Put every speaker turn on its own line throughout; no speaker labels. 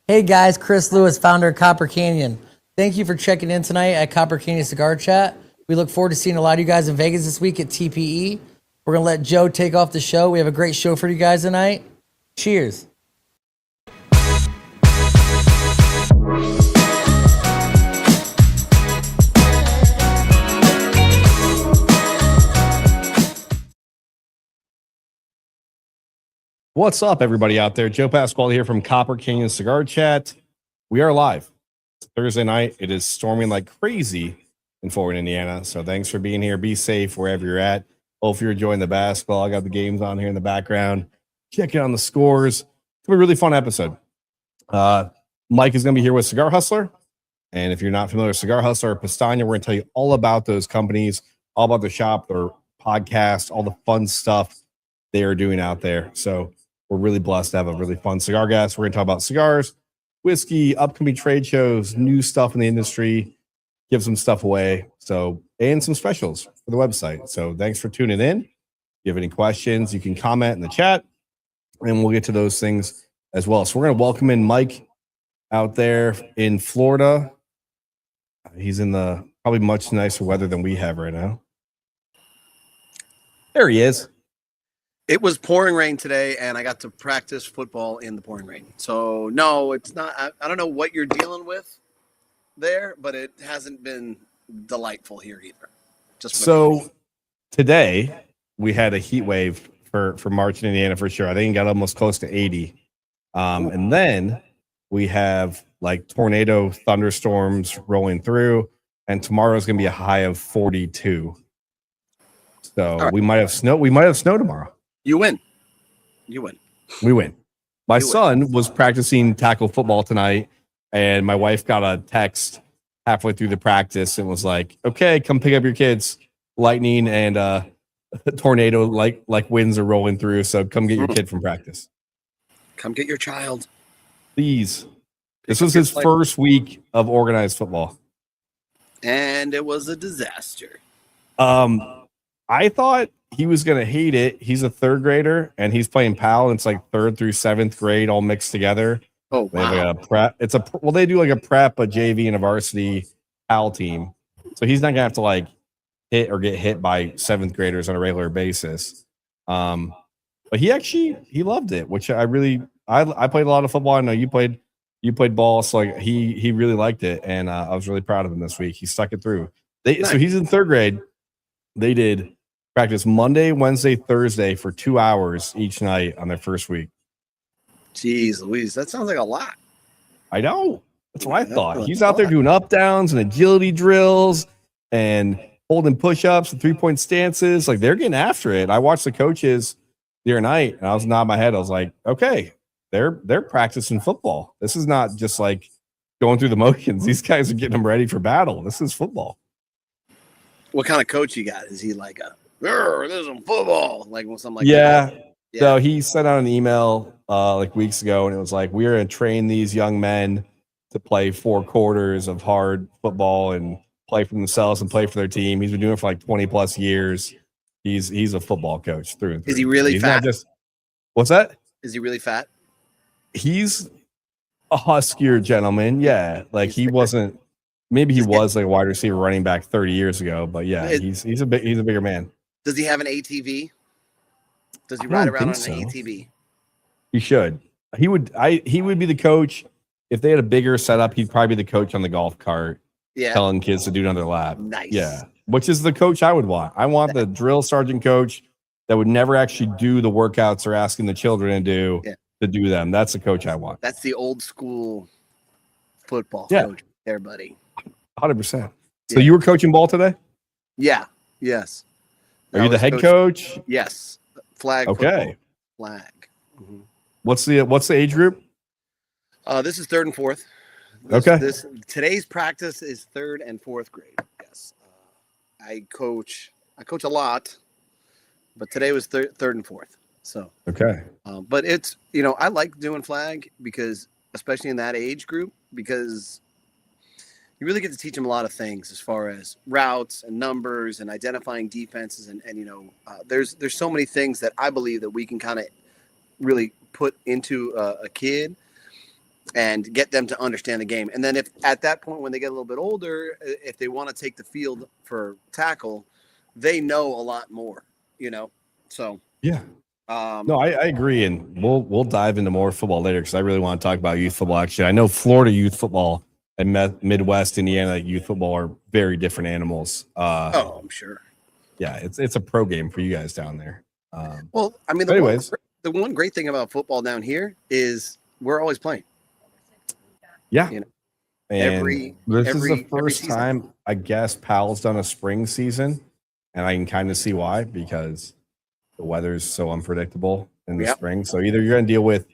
Hey guys, Chris Lewis, founder of Copper Canyon. Thank you for checking in tonight at Copper Canyon Cigar Chat. We look forward to seeing a lot of you guys in Vegas this week at TPE. We're going to let Joe take off the show. We have a great show for you guys tonight. Cheers.
What's up, everybody out there? Joe Pasquale here from Copper Canyon Cigar Chat. We are live. It's Thursday night. It is storming like crazy in Florida, Indiana. So thanks for being here. Be safe wherever you're at. Hope you're enjoying the basketball. I got the games on here in the background. Checking on the scores. It's going to be a really fun episode. Mike is going to be here with Cigar Hustler. And if you're not familiar with Cigar Hustler or Powstanie, we're going to tell you all about those companies, all about their shop, their podcast, all the fun stuff they are doing out there. So we're really blessed to have a really fun cigar guest. We're going to talk about cigars, whiskey, upcoming trade shows, new stuff in the industry, give some stuff away. So, and some specials for the website. So thanks for tuning in. If you have any questions, you can comment in the chat and we'll get to those things as well. So we're going to welcome in Mike out there in Florida. He's in the probably much nicer weather than we have right now. There he is.
It was pouring rain today, and I got to practice football in the pouring rain. So, no, it's not. I don't know what you're dealing with there, but it hasn't been delightful here either.
So, today we had a heat wave for March in Indiana for sure. I think it got almost close to 80. And then we have like tornado thunderstorms rolling through, and tomorrow's going to be a high of 42. So, right. we might have snow. We might have snow tomorrow.
You win.
We win. My son was practicing tackle football tonight, and my wife got a text halfway through the practice and was like, okay, come pick up your kids. Lightning and tornado like winds are rolling through, so come get your kid from practice.
Come get your child.
Please. This was his first week of organized football.
And it was a disaster.
I thought he was going to hate it. He's a third grader, and he's playing PAL, and it's like third through seventh grade all mixed together.
Oh, wow.
They have a prep. They do like a prep, a JV, and a varsity PAL team. So he's not going to have to like hit or get hit by seventh graders on a regular basis. But he loved it, which I played a lot of football. I know you played ball, so like he really liked it, and I was really proud of him this week. He stuck it through. Nice. So he's in third grade. They did practice Monday, Wednesday, Thursday for 2 hours each night on their first week.
Jeez Louise, that sounds like a lot.
I know. That's what I thought. He's out there doing up downs and agility drills and holding push-ups and three-point stances. Like, they're getting after it. I watched the coaches the other night, and I was nodding my head. I was like, okay, they're practicing football. This is not just like going through the motions. These guys are getting them ready for battle. This is football.
What kind of coach you got? Is he like this is football, like something like
that?
Yeah.
So he sent out an email like weeks ago, and it was like, we're going to train these young men to play 4 quarters of hard football and play for themselves and play for their team. He's been doing it for like 20 plus years. He's a football coach through and through.
Is he really fat?
What's that?
Is he really fat?
He's a huskier gentleman. Yeah. Like he wasn't, maybe he was like a wide receiver running back 30 years ago, but yeah, he's a bigger man.
Does he have an ATV? Does he ride around on an ATV?
He should. He would be the coach. If they had a bigger setup, he'd probably be the coach on the golf cart, telling kids to do it on their lap.
Nice.
Yeah. Which is the coach I would want. I want the drill sergeant coach that would never actually do the workouts they're asking the children to do them. That's the coach I want.
That's the old school football coach there, buddy.
100%. So you were coaching ball today?
Yeah. Yes.
Are you the head coach?
Yes. Flag.
Okay.
Football. Flag. Mm-hmm.
What's the age group?
This is 3rd and 4th. Today's practice is 3rd and 4th grade. Yes. I coach a lot, but today was 3rd and 4th. So
okay.
But it's I like doing flag because especially in that age group because you really get to teach them a lot of things as far as routes and numbers and identifying defenses and there's so many things that I believe that we can kind of really put into a kid and get them to understand the game. And then if at that point, when they get a little bit older, if they want to take the field for tackle, they know a lot more, So
yeah. No, I agree, and we'll dive into more football later because I really want to talk about youth football. Actually, I know Florida youth football and Midwest Indiana youth football are very different animals.
I'm sure.
Yeah, it's a pro game for you guys down there.
Well, I mean, the one great thing about football down here is we're always playing.
Yeah,
and
this is the first time I guess Powell's done a spring season, and I can kind of see why, because the weather's so unpredictable in the spring. So either you're going to deal with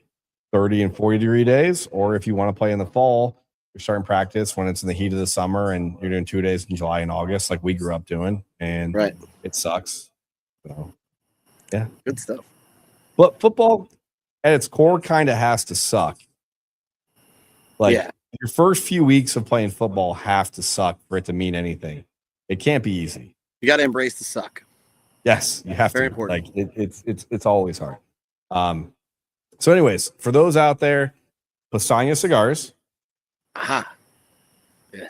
30 and 40-degree days, or if you want to play in the fall, you're starting practice when it's in the heat of the summer and you're doing 2 days in July and August like we grew up doing, and it sucks. So yeah,
good stuff.
But football at its core kind of has to suck. Your first few weeks of playing football have to suck for it to mean anything. It can't be easy.
You got to embrace the suck.
Yes, you have
Very
to.
important.
It's always hard. So anyways, for those out there, Powstanie Cigars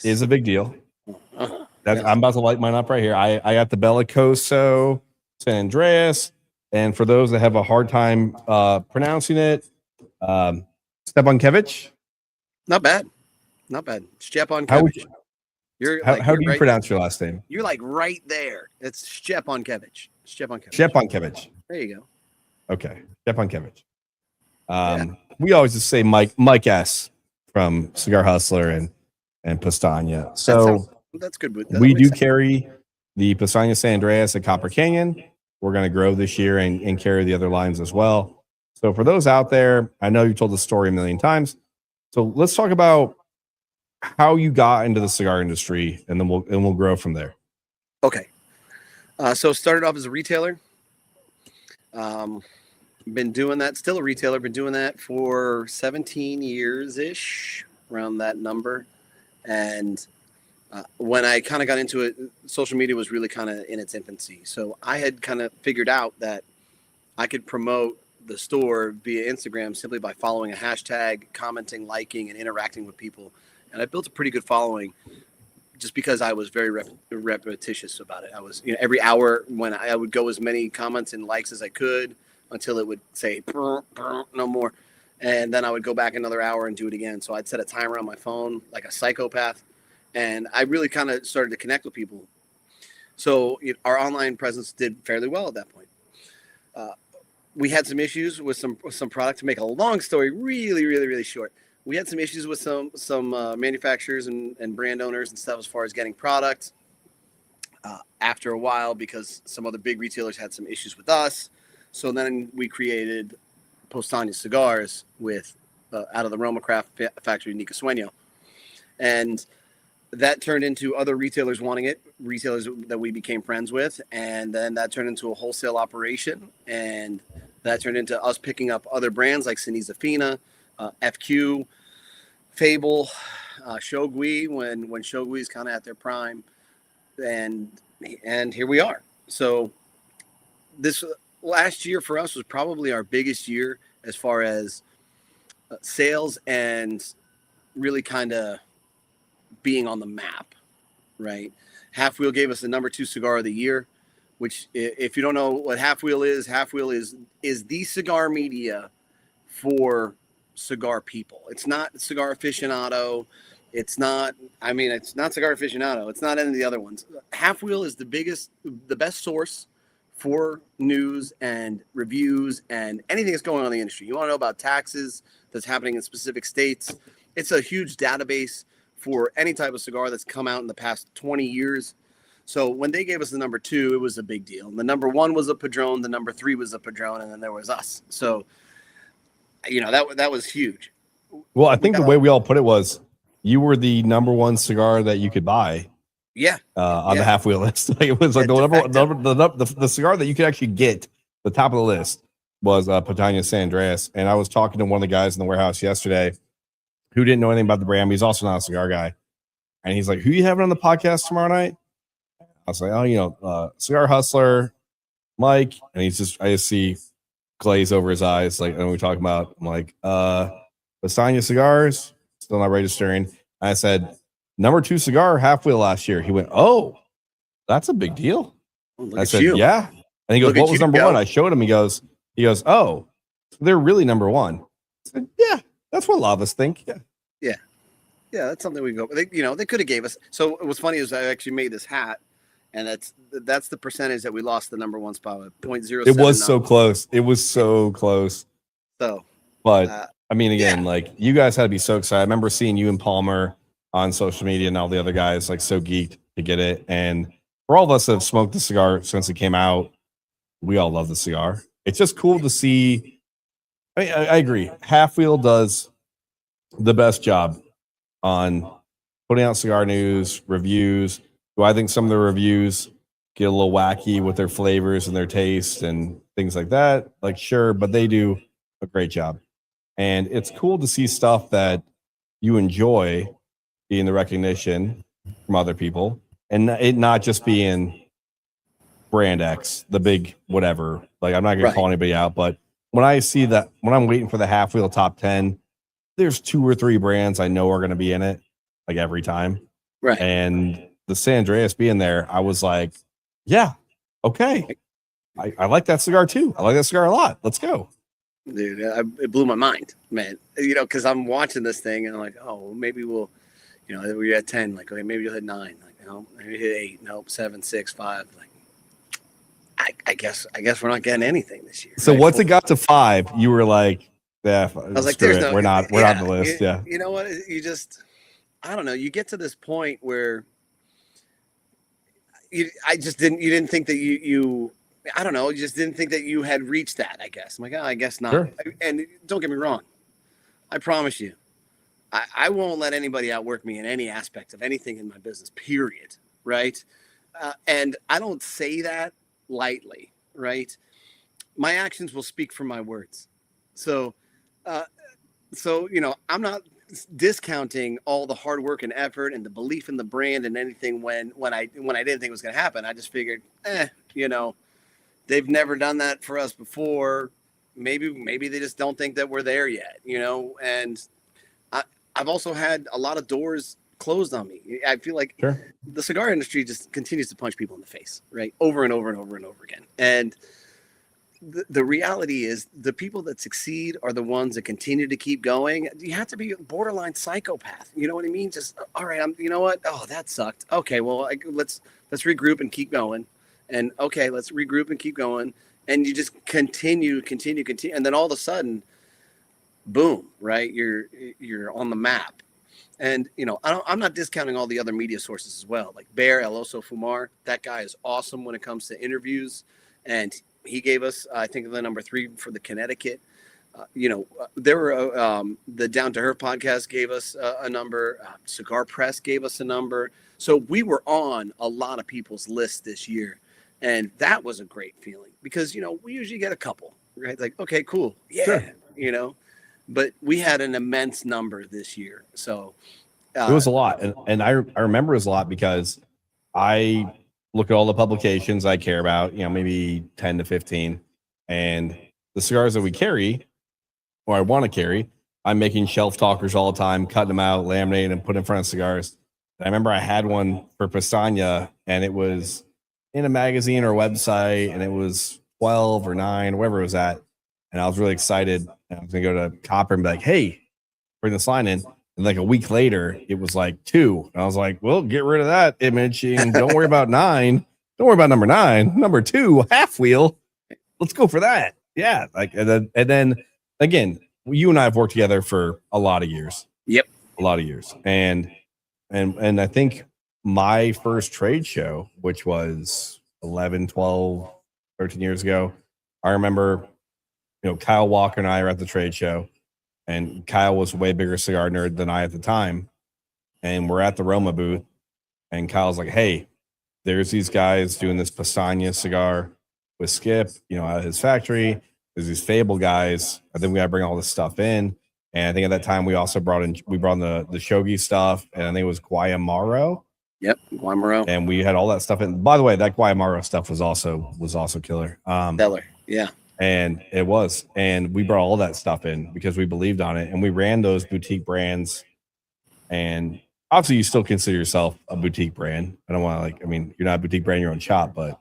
is a big deal. I'm about to light mine up right here. I got the Bellicoso San Andreas, and for those that have a hard time pronouncing it, Szczepankiewicz.
Not bad. Szczepankiewicz.
How do you pronounce your last name?
You're like right there. It's Szczepankiewicz.
Szczepankiewicz.
There you go.
Okay, Szczepankiewicz. We always just say Mike S from Cigar Hustler and Powstanie. So
that's good.
We do carry the Powstanie San Andreas at Copper Canyon. We're going to grow this year and carry the other lines as well. So for those out there, I know you told the story a million times. So let's talk about how you got into the cigar industry, and then we'll grow from there.
Okay. So started off as a retailer. Been doing that, still a retailer, been doing that for 17 years-ish, around that number. And when I kind of got into it, social media was really kind of in its infancy. So I had kind of figured out that I could promote the store via Instagram simply by following a hashtag, commenting, liking, and interacting with people. And I built a pretty good following just because I was very repetitious about it. I was, every hour when I would go as many comments and likes as I could until it would say brr, brr, no more. And then I would go back another hour and do it again. So I'd set a timer on my phone like a psychopath. And I really kind of started to connect with people. So our online presence did fairly well at that point. We had some issues with some product. To make a long story really, really, really short, we had some issues with some manufacturers and brand owners and stuff as far as getting product. After a while, because some other big retailers had some issues with us, so then we created Powstanie Cigars with out of the Roma Craft factory, Nica Sueño, and that turned into other retailers wanting it, retailers that we became friends with, and then that turned into a wholesale operation, and that turned into us picking up other brands like Sinisa Fina, FQ, Fable, Shogui when Shogui is kind of at their prime, and here we are. So this last year for us was probably our biggest year as far as sales and really kind of being on the map, right? Half Wheel gave us the number 2 cigar of the year, which, if you don't know what Half Wheel is the cigar media for cigar people. It's not Cigar Aficionado. It's not Cigar Aficionado. It's not any of the other ones. Half Wheel is the best source for news and reviews and anything that's going on in the industry. You want to know about taxes that's happening in specific states. It's a huge database for any type of cigar that's come out in the past 20 years. So when they gave us the number 2, it was a big deal. And the number 1 was a Padron, the number 3 was a Padron, and then there was us. So, that was huge.
Well, I think the way we all put it was, you were the number 1 cigar that you could buy.
Yeah.
On the Half Wheel list. It was like the cigar that you could actually get, the top of the list was Powstanie San Andreas. And I was talking to one of the guys in the warehouse yesterday who didn't know anything about the brand. He's also not a cigar guy. And he's like, who you having on the podcast tomorrow night? I was like, Cigar Hustler, Mike. And I just see glaze over his eyes. Like, and we talking about, I'm like, Powstanie Cigars, still not registering. I said, number 2 cigar, half wheel last year. He went, oh, that's a big deal.
Look
I
at
said,
you.
yeah. And he goes,
Look at
what was
you
number
go.
1? I showed him. He goes, oh, they're really number 1. I said, yeah, that's what a lot of us think. Yeah.
Yeah, that's something we go. They could have gave us. So what's funny is I actually made this hat, and that's the percentage that we lost the number 1 spot with 0.079.
It was so close. It was so close.
So,
but I mean, again, like you guys had to be so excited. I remember seeing you and Palmer on social media and all the other guys like so geeked to get it. And for all of us that have smoked the cigar since it came out, we all love the cigar. It's just cool to see. I agree. Half Wheel does the best job on putting out cigar news, reviews. Do I think some of the reviews get a little wacky with their flavors and their taste and things like that? Like, sure, but they do a great job. And it's cool to see stuff that you enjoy being the recognition from other people and it not just being brand X, the big whatever. Like, I'm not going to call anybody out, but when I see that, when I'm waiting for the Half Wheel top 10, there's 2 or 3 brands I know are going to be in it, like every time.
Right.
And the San Andreas being there, I was like, yeah, okay. I like that cigar too. I like that cigar a lot. Let's go.
Dude, it blew my mind, man. Because I'm watching this thing and I'm like, oh, maybe we'll, we're at 10. Like, okay, maybe you'll hit 9. Like, no, maybe hit 8. Nope, 7, 6, 5. Like, I guess we're not getting anything this year.
So once it got to 5, you were like, yeah, I was like,
there's no,
we're not on the list.
You know what? You just, I don't know. You get to this point where you didn't think that you I don't know. You just didn't think that you had reached that, I guess. I'm like, oh, I guess not.
Sure.
And don't get me wrong. I promise you, I won't let anybody outwork me in any aspect of anything in my business, period. Right. And I don't say that lightly. Right. My actions will speak for my words. So, I'm not discounting all the hard work and effort and the belief in the brand and anything when I didn't think it was going to happen. I just figured, they've never done that for us before. Maybe they just don't think that we're there yet, and I've also had a lot of doors closed on me. I feel like the cigar industry just continues to punch people in the face, right? Over and over and over and over again. And the reality is the people that succeed are the ones that continue to keep going. You have to be a borderline psychopath. You know what I mean? Just, all right, you know what? Oh, that sucked. Okay, well, let's regroup and keep going. And okay, let's regroup and keep going. And you just continue. And then all of a sudden, boom, right? You're on the map. And, I'm not discounting all the other media sources as well. Like Bear, El Oso Fumar, that guy is awesome when it comes to interviews. And he gave us, I think, the number 3 for the Connecticut. There were the Down to Her podcast gave us a number. Cigar Press gave us a number. So we were on a lot of people's lists this year. And that was a great feeling because, we usually get a couple, right? Like, okay, cool. Yeah, sure. But we had an immense number this year. So
it was a lot. And I remember it was a lot because I look at all the publications I care about, maybe 10 to 15. And the cigars that we carry, or I want to carry, I'm making shelf talkers all the time, cutting them out, laminating, and putting in front of cigars. And I remember I had one for Powstanie, and it was in a magazine or website, and it was 12 or 9, wherever it was at. And I was really excited. And I was going to go to Copper and be like, hey, bring this line in. And like a week later, it was like 2. And I was like, well, get rid of that image and don't worry about 9. Don't worry about number 9. Number 2, Half Wheel. Let's go for that. Yeah. Like, and then again, you and I have worked together for a lot of years.
Yep.
A lot of years. And I think my first trade show, which was 11, 12, 13 years ago, I remember, Kyle Walker and I are at the trade show. And Kyle was a way bigger cigar nerd than I at the time. And we're at the Roma booth. And Kyle's like, hey, there's these guys doing this Powstanie cigar with Skip, at his factory. There's these Fable guys. I think we got to bring all this stuff in. And I think at that time we also brought in the Shogi stuff. And I think it was Guayamaro.
Yep, Guayamaro.
And we had all that stuff in. By the way, that Guayamaro stuff was also killer.
Stellar, yeah.
And it was. And we brought all that stuff in because we believed on it. And we ran those boutique brands. And obviously, you still consider yourself a boutique brand. I don't want to you're not a boutique brand in your own shop, but.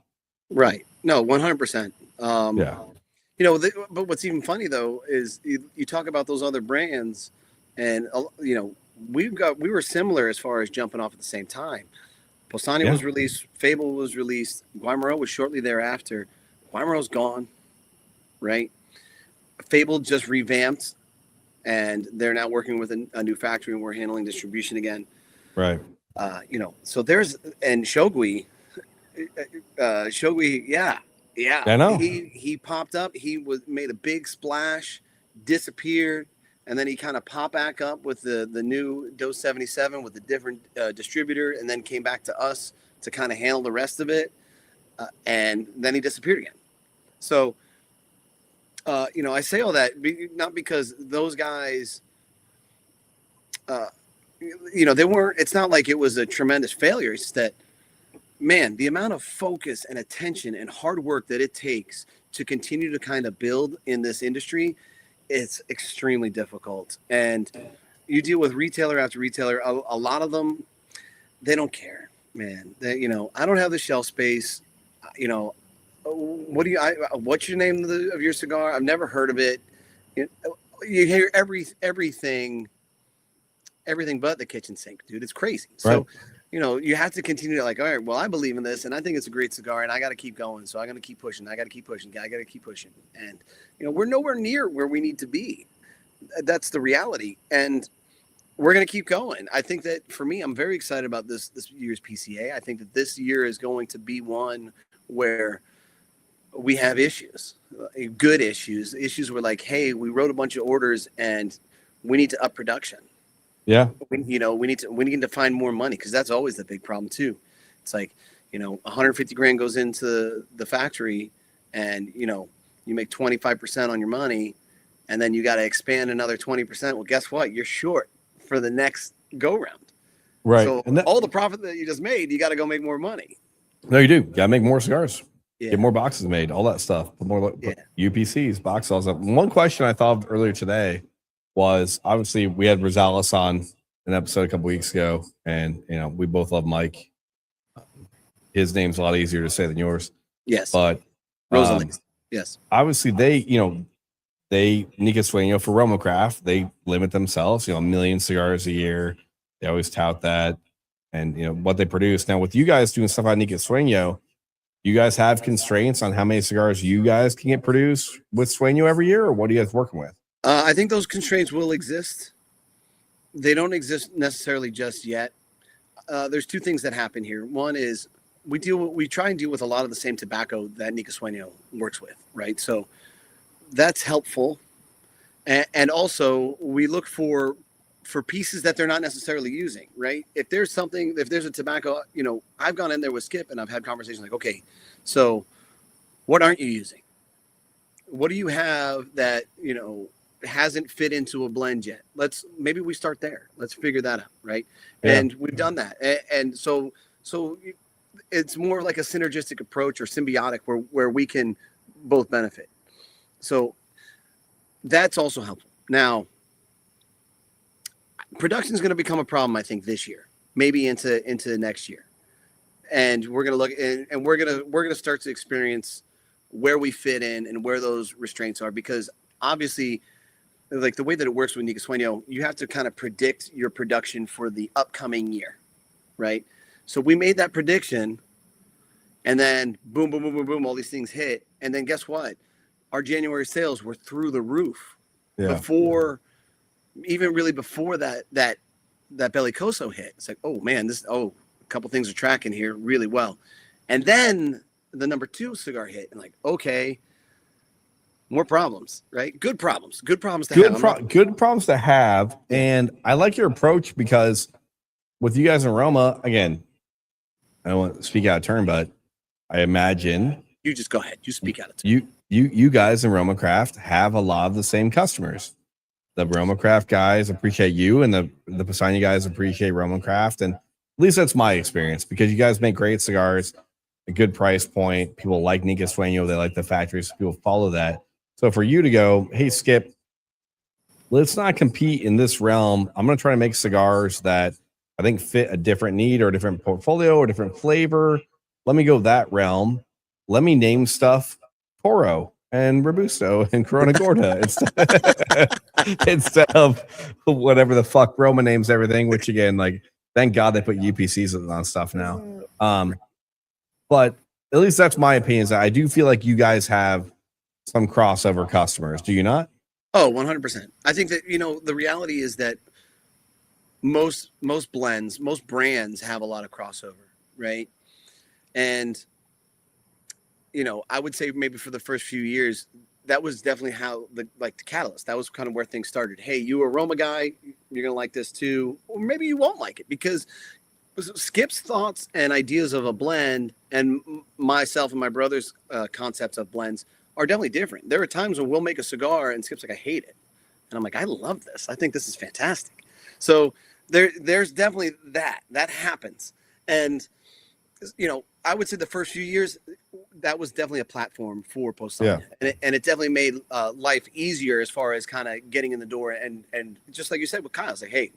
Right. No, 100%.
Yeah.
But what's even funny, though, is you talk about those other brands and, we were similar as far as jumping off at the same time. Powstanie was released. Fable was released. Guaymaro was shortly thereafter. Guaymaro's gone. Right. Fable just revamped, and they're now working with a new factory, and we're handling distribution again.
Right.
So there's, and Shogui, yeah.
I know.
He popped up. He made a big splash, disappeared, and then he kind of popped back up with the new Dose 77 with a different distributor, and then came back to us to kind of handle the rest of it, and then he disappeared again. So. I say all that not because those guys, they weren't. It's not like it was a tremendous failure. It's that, man, the amount of focus and attention and hard work that it takes to continue to kind of build in this industry, it's extremely difficult. And you deal with retailer after retailer. A lot of them, they don't care, man. I don't have the shelf space. What's your name of your cigar? I've never heard of it. You hear everything but the kitchen sink, dude. It's crazy. So,
right.
You have to continue to all right, well, I believe in this and I think it's a great cigar and I got to keep going. So I'm going to keep pushing. I got to keep pushing. And, we're nowhere near where we need to be. That's the reality. And we're going to keep going. I think that for me, I'm very excited about this year's PCA. I think that this year is going to be one where we have issues, good issues where like, hey, we wrote a bunch of orders and we need to up production.
Yeah.
We need to find more money, because that's always the big problem too. It's like, 150 grand goes into the factory and, you make 25% on your money and then you got to expand another 20%. Well, guess what? You're short for the next go round.
Right.
So all the profit that you just made, you got to go make more money.
No, you do. You got to make more cigars.
Yeah.
Get more boxes made, all that stuff. Put more UPCs, box sales up. One question I thought of earlier today was, obviously we had Rosales on an episode a couple weeks ago, and we both love Mike. His name's a lot easier to say than yours.
Yes.
But
Rosales. Yes.
Obviously they Nica Sueño for Romocraft, they limit themselves, 1 million cigars a year. They always tout that, and what they produce. Now with you guys doing stuff on Nica Sueño, you guys have constraints on how many cigars you guys can get produced with Sueño every year, or what are you guys working with?
I think those constraints will exist. They don't exist necessarily just yet. There's two things that happen here. One is we try and deal with a lot of the same tobacco that Nica Sueño works with, right? So that's helpful. And also we look for pieces that they're not necessarily using, right? If there's a tobacco, I've gone in there with Skip and I've had conversations like, okay, so what aren't you using? What do you have that, hasn't fit into a blend yet? Maybe we start there. Let's figure that out. Right. Yeah. And we've done that. And so it's more like a synergistic approach or symbiotic where we can both benefit. So that's also helpful. Now, production is going to become a problem, I think, this year, maybe into next year. And we're going to look and we're going to start to experience where we fit in and where those restraints are, because obviously, like the way that it works with Nica Sueño, you have to kind of predict your production for the upcoming year, right? So we made that prediction, and then boom, boom, boom, boom, boom, all these things hit. And then guess what? Our January sales were through the roof. Yeah. Before that Bellicoso hit. It's like, oh man, a couple things are tracking here really well. And then the number 2 cigar hit, and like, okay, more problems, right? Good problems to have.
Good problems to have. And I like your approach, because with you guys in Roma, again, I don't want to speak out of turn, but I imagine
you just go ahead. You speak out of turn.
You guys in Romacraft have a lot of the same customers. The Romacraft guys appreciate you, and the Powstanie guys appreciate Romacraft. And at least that's my experience, because you guys make great cigars, a good price point. People like Nica Sueño. They like the factories. People follow that. So for you to go, hey, Skip, let's not compete in this realm. I'm going to try to make cigars that I think fit a different need or a different portfolio or different flavor. Let me go that realm. Let me name stuff Toro and Robusto and Corona Gorda instead of whatever the fuck Roma names everything, which again, like, thank God they put UPCs on stuff now. But at least that's my opinion. Is that I do feel like you guys have some crossover customers. Do you not?
Oh, 100%. I think that, the reality is that most blends, most brands have a lot of crossover, right? And, I would say maybe for the first few years, that was definitely how the catalyst. That was kind of where things started. Hey, you aroma guy, you're going to like this too. Or maybe you won't like it, because Skip's thoughts and ideas of a blend and myself and my brother's concepts of blends are definitely different. There are times when we'll make a cigar and Skip's like, I hate it. And I'm like, I love this. I think this is fantastic. So there's definitely that happens. And, I would say the first few years, that was definitely a platform for Powstanie. Yeah. And it definitely made life easier as far as kind of getting in the door. And just like you said with Kyle, it's like, hey,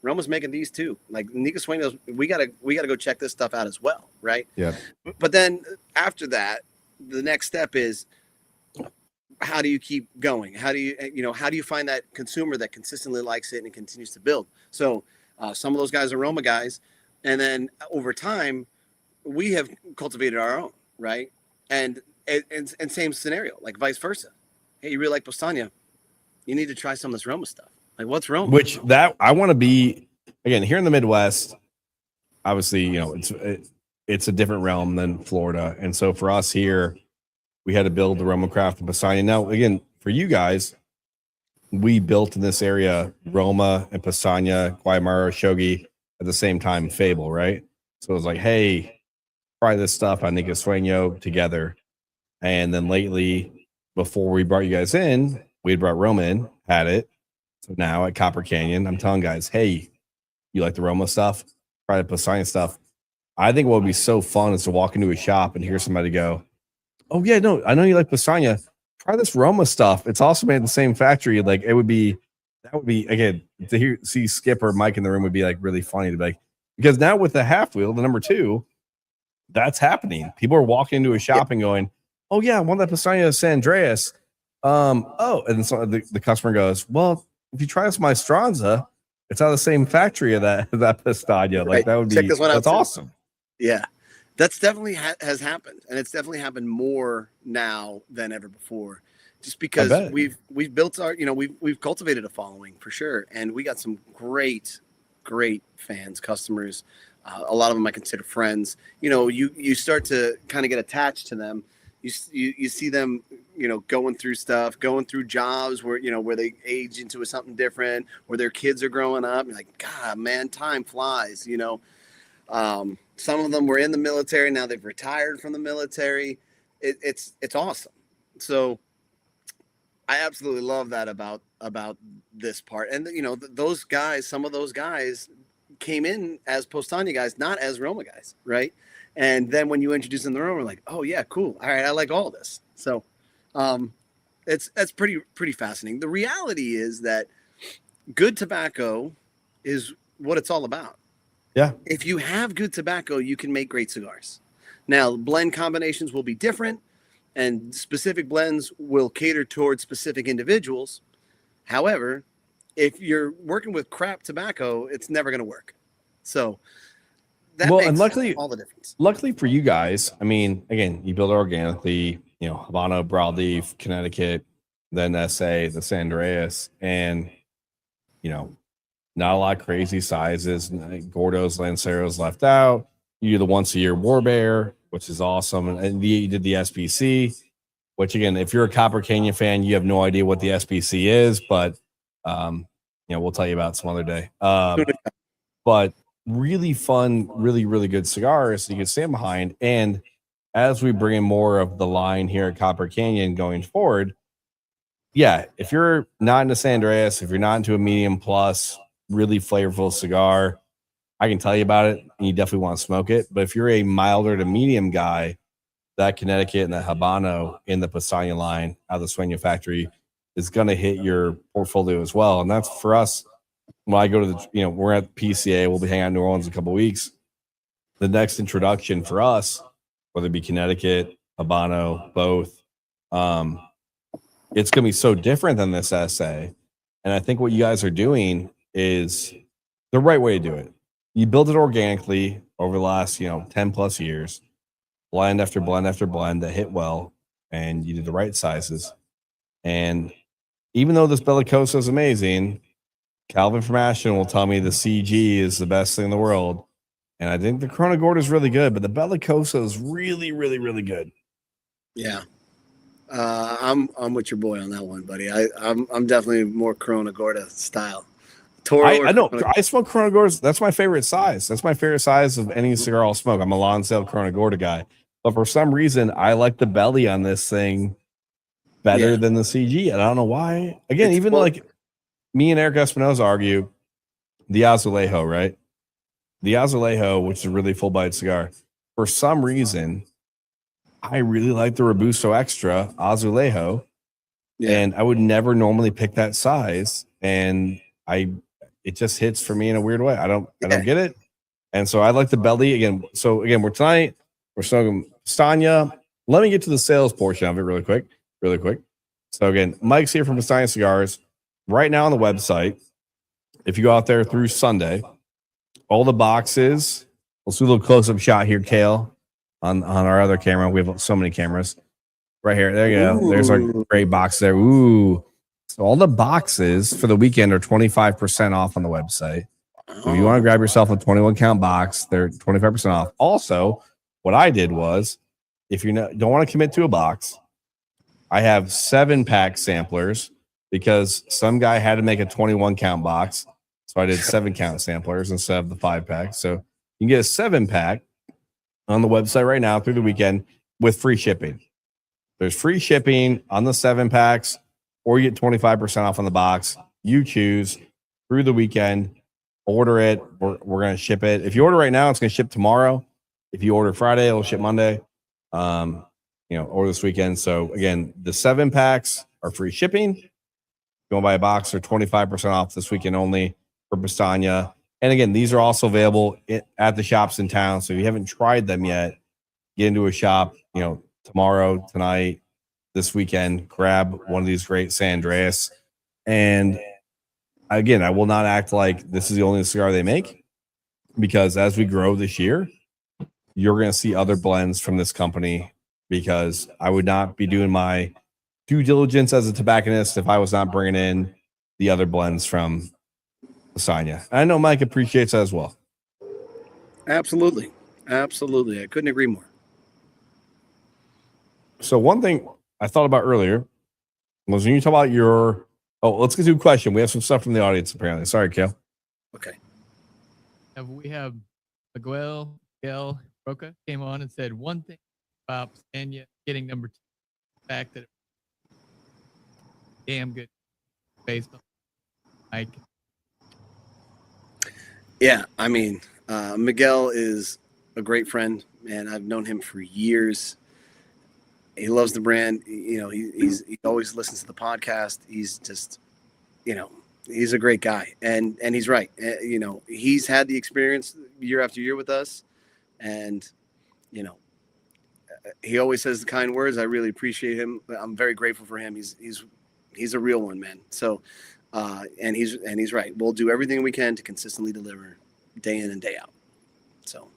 Roma's making these too. Like Nica Sueños, we gotta go check this stuff out as well, right?
Yeah.
But then after that, the next step is, how do you keep going? How do you find that consumer that consistently likes it and continues to build? So some of those guys are Roma guys, and then over time, we have cultivated our own, right? And same scenario, like vice versa. Hey, you really like Powstanie? You need to try some of this Roma stuff. Like, what's Roma?
Which that I want to be, again, here in the Midwest. Obviously, it's a different realm than Florida, and so for us here, we had to build the Roma craft and Powstanie. Now, again, for you guys, we built in this area Roma and Powstanie, Guaymaro, Shogi at the same time, Fable, right? So it was like, hey, try this stuff on Nica Sueño together. And then lately, before we brought you guys in, we had brought Roma in, had it. So now at Copper Canyon, I'm telling guys, hey, you like the Roma stuff? Try the Powstanie stuff. I think what would be so fun is to walk into a shop and hear somebody go, oh, yeah, no, I know you like Powstanie. Try this Roma stuff. It's also made in the same factory. Like, that would be, again, to see Skip or Mike in the room would be like really funny to be like, because now with the half wheel, the number 2, that's happening. People are walking into a shop and going, oh, yeah, I want that Powstanie San Andreas. And so the customer goes, well, if you try this Maestranza, it's out of the same factory of that Powstanie. Like, right. That would be, that's awesome.
Yeah. That's definitely has happened, and it's definitely happened more now than ever before. Just because we've built our, we've cultivated a following for sure, and we got some great fans, customers. A lot of them I consider friends. You start to kind of get attached to them. You see them, going through stuff, going through jobs where they age into something different, where their kids are growing up. You're like, God, man, time flies. Some of them were in the military. Now they've retired from the military. It's awesome. So I absolutely love that about this part. And those guys, some of those guys came in as Powstanie guys, not as Roma guys, right? And then when you introduce them to Roma, we're like, oh yeah, cool. All right, I like all this. So it's pretty fascinating. The reality is that good tobacco is what it's all about.
Yeah.
If you have good tobacco, you can make great cigars. Now, blend combinations will be different, and specific blends will cater towards specific individuals. However, if you're working with crap tobacco, it's never going to work. So that makes all the difference.
Luckily for you guys, I mean, again, you build it organically, Habano, Broadleaf, Connecticut, then SA, the San Andreas, and, not a lot of crazy sizes. Gordos, Lanceros left out. You do the once a year War Bear, which is awesome. And you did the SBC, which again, if you're a Copper Canyon fan, you have no idea what the SBC is, but we'll tell you about some other day. But really fun, really, really good cigars you can stand behind. And as we bring in more of the line here at Copper Canyon going forward, yeah, if you're not into San Andreas, if you're not into a medium plus, really flavorful cigar, I can tell you about it, and you definitely want to smoke it. But if you're a milder to medium guy, that Connecticut and that Habano in the Powstanie line out of the Sueño factory is going to hit your portfolio as well. And that's for us. When I go to the, we're at PCA, we'll be hanging out in New Orleans in a couple of weeks. The next introduction for us, whether it be Connecticut, Habano, both, it's going to be so different than this essay. And I think what you guys are doing is the right way to do it. You build it organically over the last, 10 plus years, blend after blend after blend that hit well, and you did the right sizes. And even though this Bellicoso is amazing, Calvin from Ashton will tell me the CG is the best thing in the world. And I think the Corona Gorda is really good, but the Bellicoso is really, really, really good.
Yeah. I'm with your boy on that one, buddy. I'm definitely more Corona Gorda style. Toro
I know. I smoke Corona Gordas. That's my favorite size. That's my favorite size of any cigar I'll smoke. I'm a Lonsdale Corona Gorda guy. But for some reason, I like the belly on this thing better than the CG. And I don't know why. Again, it's even like me and Eric Espinoza argue the Azulejo, right? The Azulejo, which is a really full-bodied cigar. For some reason, I really like the Robusto Extra Azulejo. Yeah. And I would never normally pick that size. And it just hits for me in a weird way. I don't get it. And so I like the belly again. So again, we're smoking Stanya. Let me get to the sales portion of it really quick. So again, Mike's here from Powstanie Cigars. Right now on the website, if you go out there through Sunday, all the boxes, let's do a little close-up shot here, Kale, on our other camera. We have so many cameras. Right here. There you go. Ooh. There's our great box there. Ooh. So all the boxes for the weekend are 25% off on the website. So if you want to grab yourself a 21 count box, they're 25% off. Also, what I did was, if you don't want to commit to a box, I have 7-pack samplers because some guy had to make a 21 count box. So I did 7 count samplers instead of the 5-pack. So you can get a 7-pack on the website right now through the weekend with free shipping. There's free shipping on the 7-packs. Or you get 25% off on the box. You choose through the weekend. Order it. We're going to ship it. If you order right now, it's going to ship tomorrow. If you order Friday, it'll ship Monday. Or this weekend. So again, the 7-packs are free shipping. If you want to buy a box, they're 25% off this weekend only for Powstanie. And again, these are also available at the shops in town. So if you haven't tried them yet, get into a shop, tomorrow, tonight, this weekend, grab one of these great San Andreas. And again, I will not act like this is the only cigar they make, because as we grow this year, you're going to see other blends from this company, because I would not be doing my due diligence as a tobacconist if I was not bringing in the other blends from Lasagna. I know Mike appreciates that as well.
Absolutely. I couldn't agree more.
So one thing I thought about earlier was when you talk about let's get to a question. We have some stuff from the audience, apparently. Sorry, Kale.
Okay.
We have Miguel Roca came on and said one thing about Stanya getting number 2, the fact that it was damn good based on Mike.
Yeah, I mean, Miguel is a great friend, man. I've known him for years. He loves the brand. He always listens to the podcast. He's just, he's a great guy, and he's right. He's had the experience year after year with us, and he always says the kind words. I really appreciate him. I'm very grateful for him. He's a real one, man. So, and he's right. We'll do everything we can to consistently deliver day in and day out. So.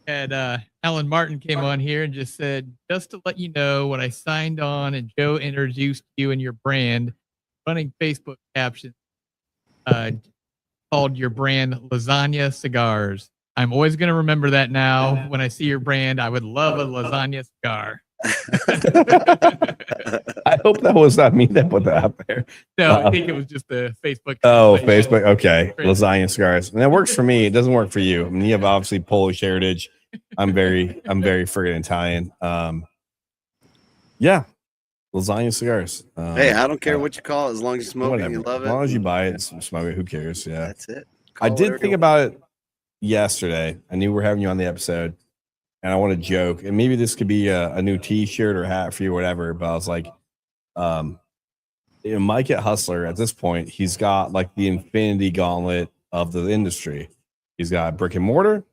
And Alan Martin came on here and just said, just to let you know what I signed on and Joe introduced you and your brand, running Facebook caption called your brand Lasagna Cigars. I'm always going to remember that now. When I see your brand, I would love a lasagna cigar.
I hope that was not me that put that out there.
No, I think it was just the Facebook.
Oh, Facebook. Okay. Lasagna Cigars. And that works for me. It doesn't work for you. I mean, you have obviously Polish heritage. I'm very friggin' Italian. Yeah. Lasagna Cigars.
Hey, I don't care what you call it, as long as you smoke it and you love it.
As long as you buy it and smoke it, who cares? Yeah.
That's it.
I did think about it yesterday. I knew we were having you on the episode. and I want to joke, and maybe this could be a new T-shirt or hat for you, or whatever. But I was like, Mike at Hustler at this point, he's got like the infinity gauntlet of the industry. He's got brick and mortar,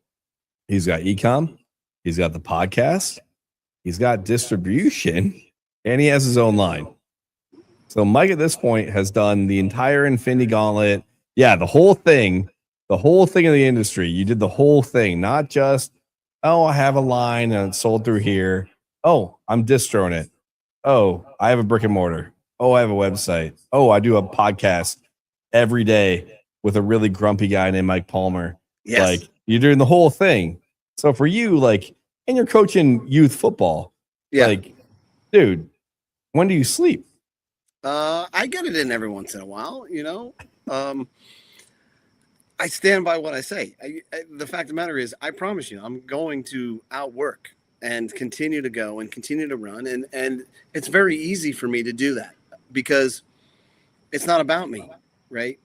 he's got e-com, he's got the podcast, he's got distribution, and he has his own line. So Mike at this point has done the entire infinity gauntlet. Yeah, the whole thing of the industry. You did the whole thing, not just, oh, I have a line and it's sold through here. Oh, I'm distroing it. Oh, I have a brick and mortar. Oh, I have a website. Oh, I do a podcast every day with a really grumpy guy named Mike Palmer.
Yes.
Like, you're doing the whole thing. So for you, like, and you're coaching youth football.
Yeah.
Like, dude, when do you sleep?
I get it in every once in a while, I stand by what I say. The fact of the matter is, I promise you, I'm going to outwork and continue to go and continue to run. And it's very easy for me to do that because it's not about me, right?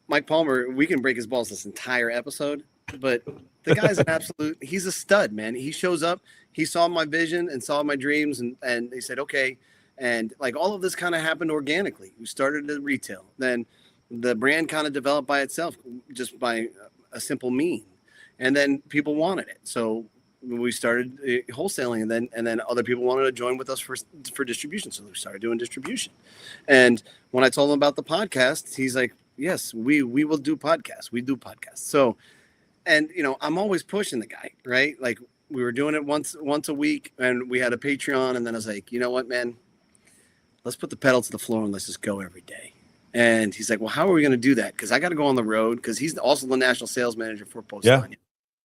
Mike Palmer, we can break his balls this entire episode, but the guy's an he's a stud, man. He shows up, he saw my vision and saw my dreams, and they said, okay. And like all of this kind of happened organically. We started at retail. Then the brand kind of developed by itself, just by a simple mean. And then people wanted it. So we started wholesaling, and then other people wanted to join with us for distribution. So we started doing distribution. And when I told him about the podcast, he's like, yes, we will do podcasts. We do podcasts. So, and I'm always pushing the guy, right? Like we were doing it once a week, and we had a Patreon. And then I was like, you know what, man? Let's put the pedal to the floor and let's just go every day. And he's like, well, how are we going to do that? Because I got to go on the road, because he's also the national sales manager for Powstanie. Yeah.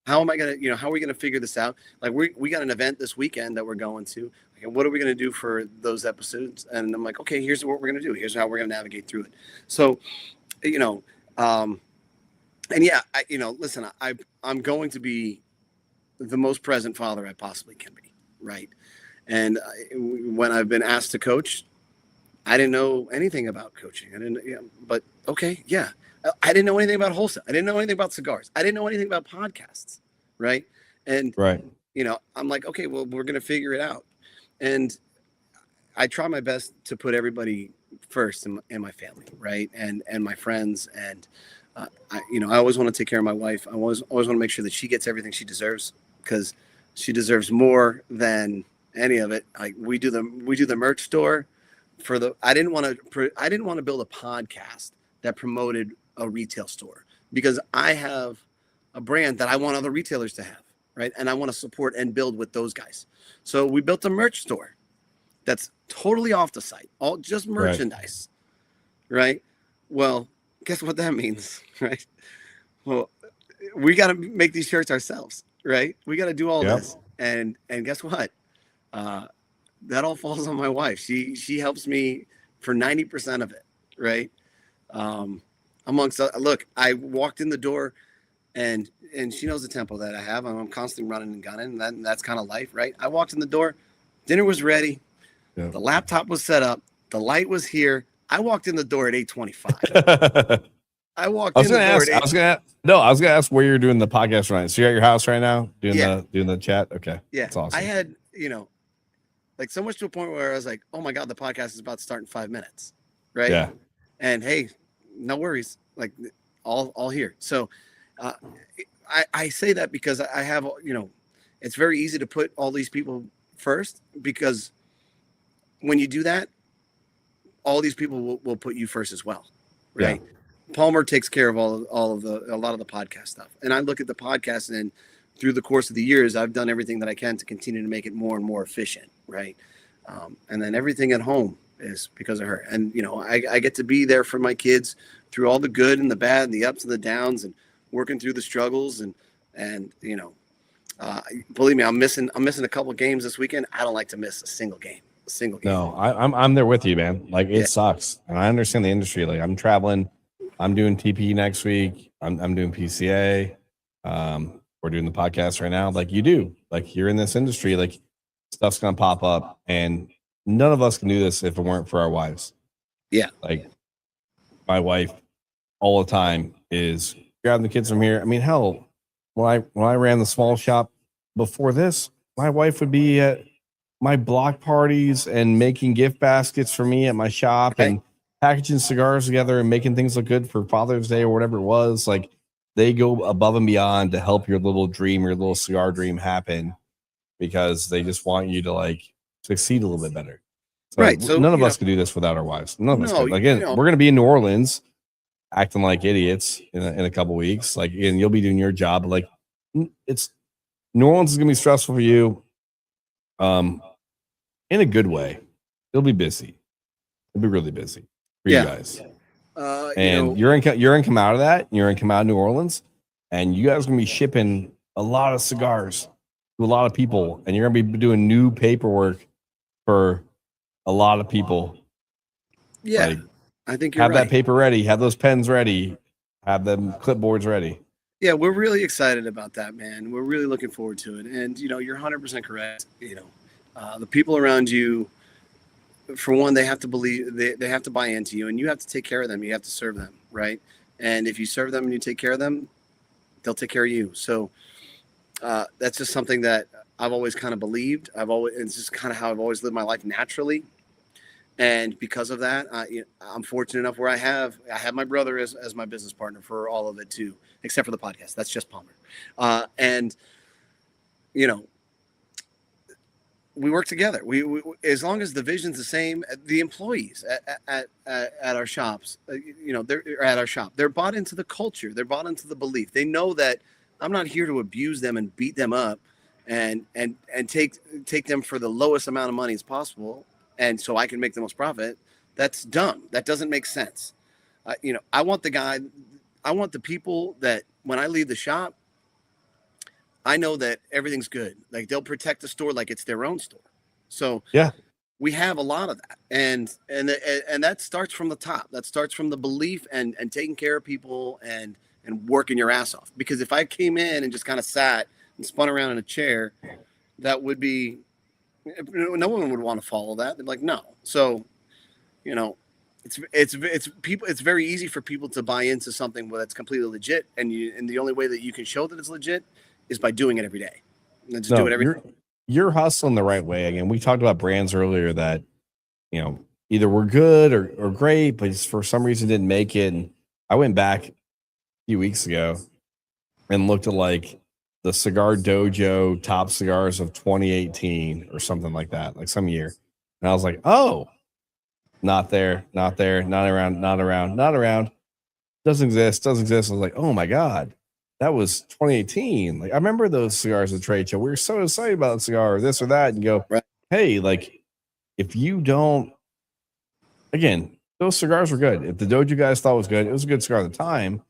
How am I going to, how are we going to figure this out? Like we got an event this weekend that we're going to. Like, what are we going to do for those episodes? And I'm like, okay, here's what we're going to do. Here's how we're going to navigate through it. So, and yeah, listen, I'm going to be the most present father I possibly can be. Right. And when I've been asked to coach, I didn't know anything about coaching. But okay, yeah. I didn't know anything about wholesale. I didn't know anything about cigars. I didn't know anything about podcasts, right? And
right,
I'm like, okay, well, we're gonna figure it out. And I try my best to put everybody first in my family, right, and my friends. And I always want to take care of my wife. I always want to make sure that she gets everything she deserves, because she deserves more than any of it. Like we do the merch store. I didn't want to build a podcast that promoted a retail store, because I have a brand that I want other retailers to have, right? And I want to support and build with those guys. So we built a merch store that's totally off the site, all just merchandise, right? Well, guess what that means, right? Well, we got to make these shirts ourselves, right? We got to do all this, and guess what? That all falls on my wife. She helps me for 90% of it, right? Look, I walked in the door, and she knows the tempo that I have. I'm constantly running and gunning, and that's kind of life, right? I walked in the door, dinner was ready, the laptop was set up, the light was here. I walked in the door at 8:25. I was gonna ask where you're doing the podcast right now. So you're at your house right now doing the chat. Okay, yeah,
that's awesome.
I had like so much to a point where I was like, oh my God, the podcast is about to start in 5 minutes. Right.
Yeah.
And hey, no worries. Like all here. So I say that because I have, it's very easy to put all these people first, because when you do that, all these people will put you first as well. Right. Yeah. Palmer takes care of a lot of the podcast stuff. And I look at the podcast, and through the course of the years, I've done everything that I can to continue to make it more and more efficient, right? And then everything at home is because of her. And, I get to be there for my kids through all the good and the bad and the ups and the downs, and working through the struggles. And believe me, I'm missing a couple of games this weekend. I don't like to miss a single game.
No, I'm there with you, man. Like it sucks. And I understand the industry. Like I'm traveling, I'm doing TP next week. I'm doing PCA. We're doing the podcast right now. Like you do, like you're in this industry, like stuff's going to pop up, and none of us can do this if it weren't for our wives.
Yeah.
Like my wife all the time is grabbing the kids from here. I mean, hell, when I ran the small shop before this, my wife would be at my block parties and making gift baskets for me at my shop and packaging cigars together and making things look good for Father's Day or whatever it was. Like they go above and beyond to help your little dream, your little cigar dream happen because they just want you to like succeed a little bit better. So
Right. So
none of us could do this without our wives. None of us could. Like,
you
again,
know.
we're going to be in New Orleans acting like idiots in a couple weeks. Like, and you'll be doing your job. Like, it's New Orleans is going to be stressful for you. In a good way. It'll be busy. It'll be really busy for you guys. And you're in come out of that. You're in come out of New Orleans, and you guys are going to be shipping a lot of cigars to a lot of people, and you're going to be doing new paperwork for a lot of people.
Yeah,
like,
I think you're
have
right.
that paper ready, have those pens ready, have them clipboards ready.
Yeah, we're really excited about that, man. We're really looking forward to it. And you're 100% correct. The people around you, for one, they have to believe, they have to buy into you, and you have to take care of them. You have to serve them, right? And if you serve them and you take care of them, they'll take care of you. So that's just something that I've always kind of believed. It's just kind of how I've always lived my life naturally. And because of that, I'm fortunate enough where I have my brother as my business partner for all of it too, except for the podcast. That's just Palmer. We work together. We as long as the vision's the same, the employees at our shops, they're at our shop. They're bought into the culture. They're bought into the belief. They know that I'm not here to abuse them and beat them up and take them for the lowest amount of money as possible. And so I can make the most profit. That's dumb. That doesn't make sense. I want the people that when I leave the shop, I know that everything's good. Like they'll protect the store like it's their own store. So
yeah,
we have a lot of that. And that starts from the top. That starts from the belief and taking care of people and working your ass off. Because if I came in and just kind of sat and spun around in a chair, that would be, no one would want to follow that. They're like, no. So, it's people. It's very easy for people to buy into something that's completely legit, and the only way that you can show that it's legit is by doing it every day. And just do it every day.
You're hustling the right way. Again, we talked about brands earlier that either were good or great, but for some reason didn't make it. And I went back a few weeks ago and looked at like the Cigar Dojo top cigars of 2018 or something like that, like some year. And I was like, oh, not there, not around. Doesn't exist. I was like, oh my God, that was 2018. Like I remember those cigars at trade show. We were so excited about the cigar or this or that. And you go,
right.
Hey, like if you don't, again, those cigars were good. If the Dojo guys thought it was good, it was a good cigar at the time.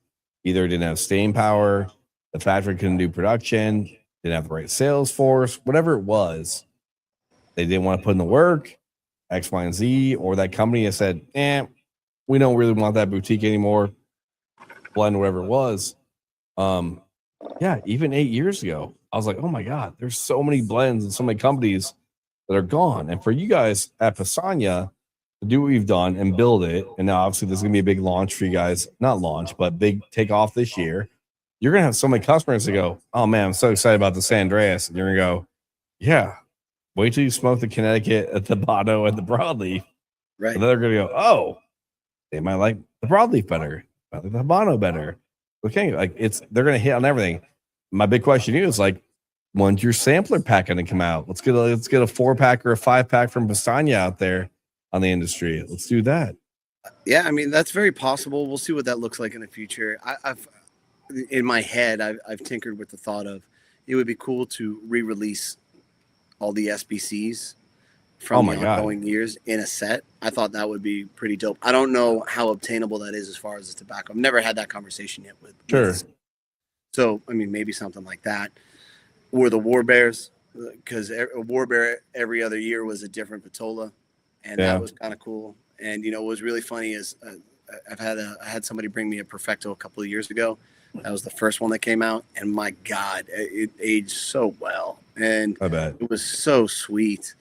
Either it didn't have staying power, the factory couldn't do production, didn't have the right sales force, whatever it was. They didn't want to put in the work, X, Y, and Z, or that company has said, we don't really want that boutique anymore. Blend, whatever it was. Even 8 years ago, I was like, oh my God, there's so many blends and so many companies that are gone. And for you guys at Powstanie to do what you've done and build it, and now obviously there's going to be a big launch for you guys, not launch, but big takeoff this year. You're going to have so many customers that go, oh man, I'm so excited about the San Andreas. And you're going to go, yeah, wait till you smoke the Connecticut at the Botto and the Broadleaf.
Right.
And then they're going to go, oh, they might like the Broadleaf better. Might like the Habano better. Okay. Like they're going to hit on everything. My big question to you is like, when's your sampler pack going to come out? Let's get a 4-pack or a 5-pack from Powstanie out there on the industry. Let's do that.
Yeah. I mean, that's very possible. We'll see what that looks like in the future. In my head, I've tinkered with the thought of it would be cool to re-release all the SBCs from the ongoing years in a set. I thought that would be pretty dope. I don't know how obtainable that is as far as the tobacco. I've never had that conversation yet with.
Sure.
So, I mean, maybe something like that. Or the War Bears, because a War Bear every other year was a different Patola, and that was kind of cool. And, what was really funny is I had somebody bring me a Perfecto a couple of years ago. That was the first one that came out, and my God, it aged so well, and
I bet
it was so sweet.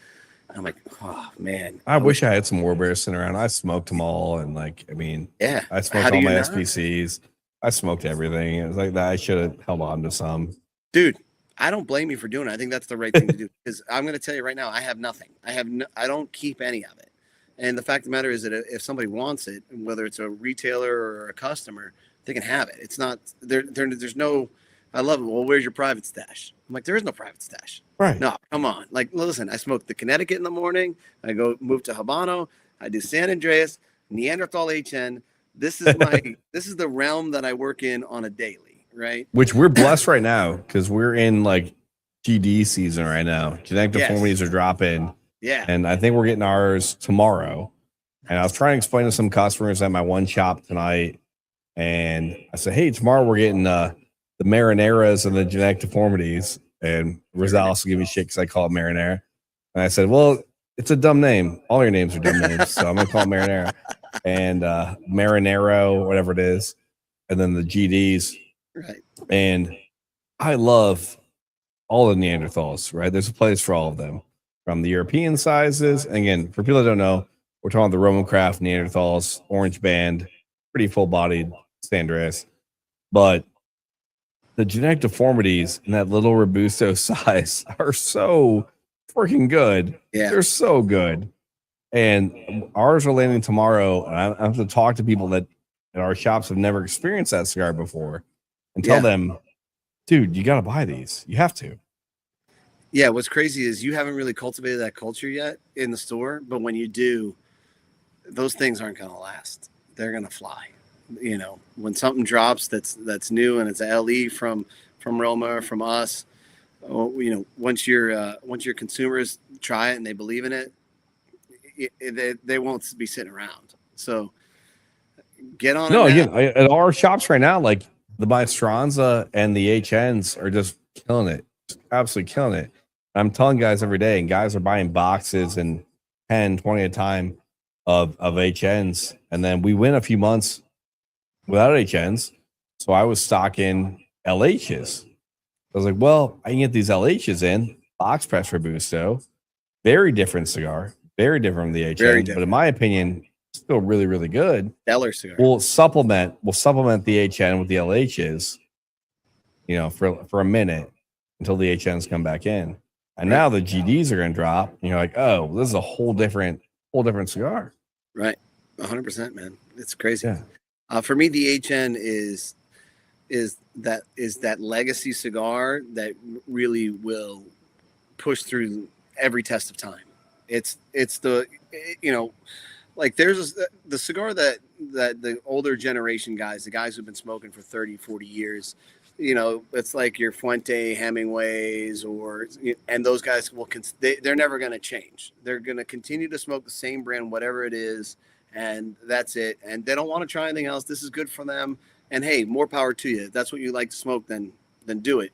I'm like, oh man,
I wish I had some War Bears sitting around. I smoked them all, and I smoked all my SPCs. I smoked everything. It was like that. I should have held on to some.
Dude, I don't blame you for doing it. I think that's the right thing to do, because I'm going to tell you right now, I have nothing. I don't keep any of it. And the fact of the matter is that if somebody wants it, whether it's a retailer or a customer, they can have it. It's not there's no. I love it. Well, where's your private stash? I'm like, there is no private stash.
Right.
No, come on. Like, listen, I smoke the Connecticut in the morning. I go move to Habano. I do San Andreas, Neanderthal HN. This is this is the realm that I work in on a daily, right?
Which we're blessed right now because we're in like GD season right now. Genetic deformities are dropping.
Yeah.
And I think we're getting ours tomorrow. And I was trying to explain to some customers at my one shop tonight. And I said, hey, tomorrow we're getting the Marineras and the genetic deformities. And Rosales will give me shit because I call it Marinara. And I said, well, it's a dumb name. All your names are dumb names. So I'm going to call it Marinara. And Marinero, whatever it is. And then the GDs.
Right.
And I love all the Neanderthals, right? There's a place for all of them. From the European sizes. And again, for people that don't know, we're talking the Roman Craft Neanderthals, orange band, pretty full-bodied Sandres. But the genetic deformities in that little Robusto size are so freaking good.
Yeah.
They're so good. And ours are landing tomorrow. And I have to talk to people that at our shops have never experienced that cigar before and tell them, dude, you got to buy these. You have to.
Yeah, what's crazy is you haven't really cultivated that culture yet in the store, but when you do, those things aren't going to last. They're going to fly. You know, when something drops that's new and it's a LE from Roma or from us, you know, once your consumers try it and they believe in it, they won't be sitting around. So get on.
No, again, at our shops right now, like the Maestranza and the HNs are just killing it, just absolutely killing it. I'm telling guys every day, and guys are buying boxes and 10, 20 at a time of HNs. And then we went a few months without HNs. So I was stocking LHs. I was like, well, I can get these LHs in, box press Robusto, very different cigar, very different from the HN. But in my opinion, still really, really good.
Stellar cigar.
We'll supplement the HN with the LHs, you know, for a minute until the HNs come back in. And now the GDs are going to drop. And you're like, oh, this is a whole different cigar.
Right. 100%, man. It's crazy.
Yeah.
For me, the HN is that legacy cigar that really will push through every test of time. It's the, you know, like there's the cigar that the older generation guys, the guys who've been smoking for 30, 40 years, you know, it's like your Fuente Hemingways and those guys they're never going to change. They're going to continue to smoke the same brand, whatever it is. And that's it. And they don't want to try anything else. This is good for them. And hey, more power to you. If that's what you like to smoke, then do it.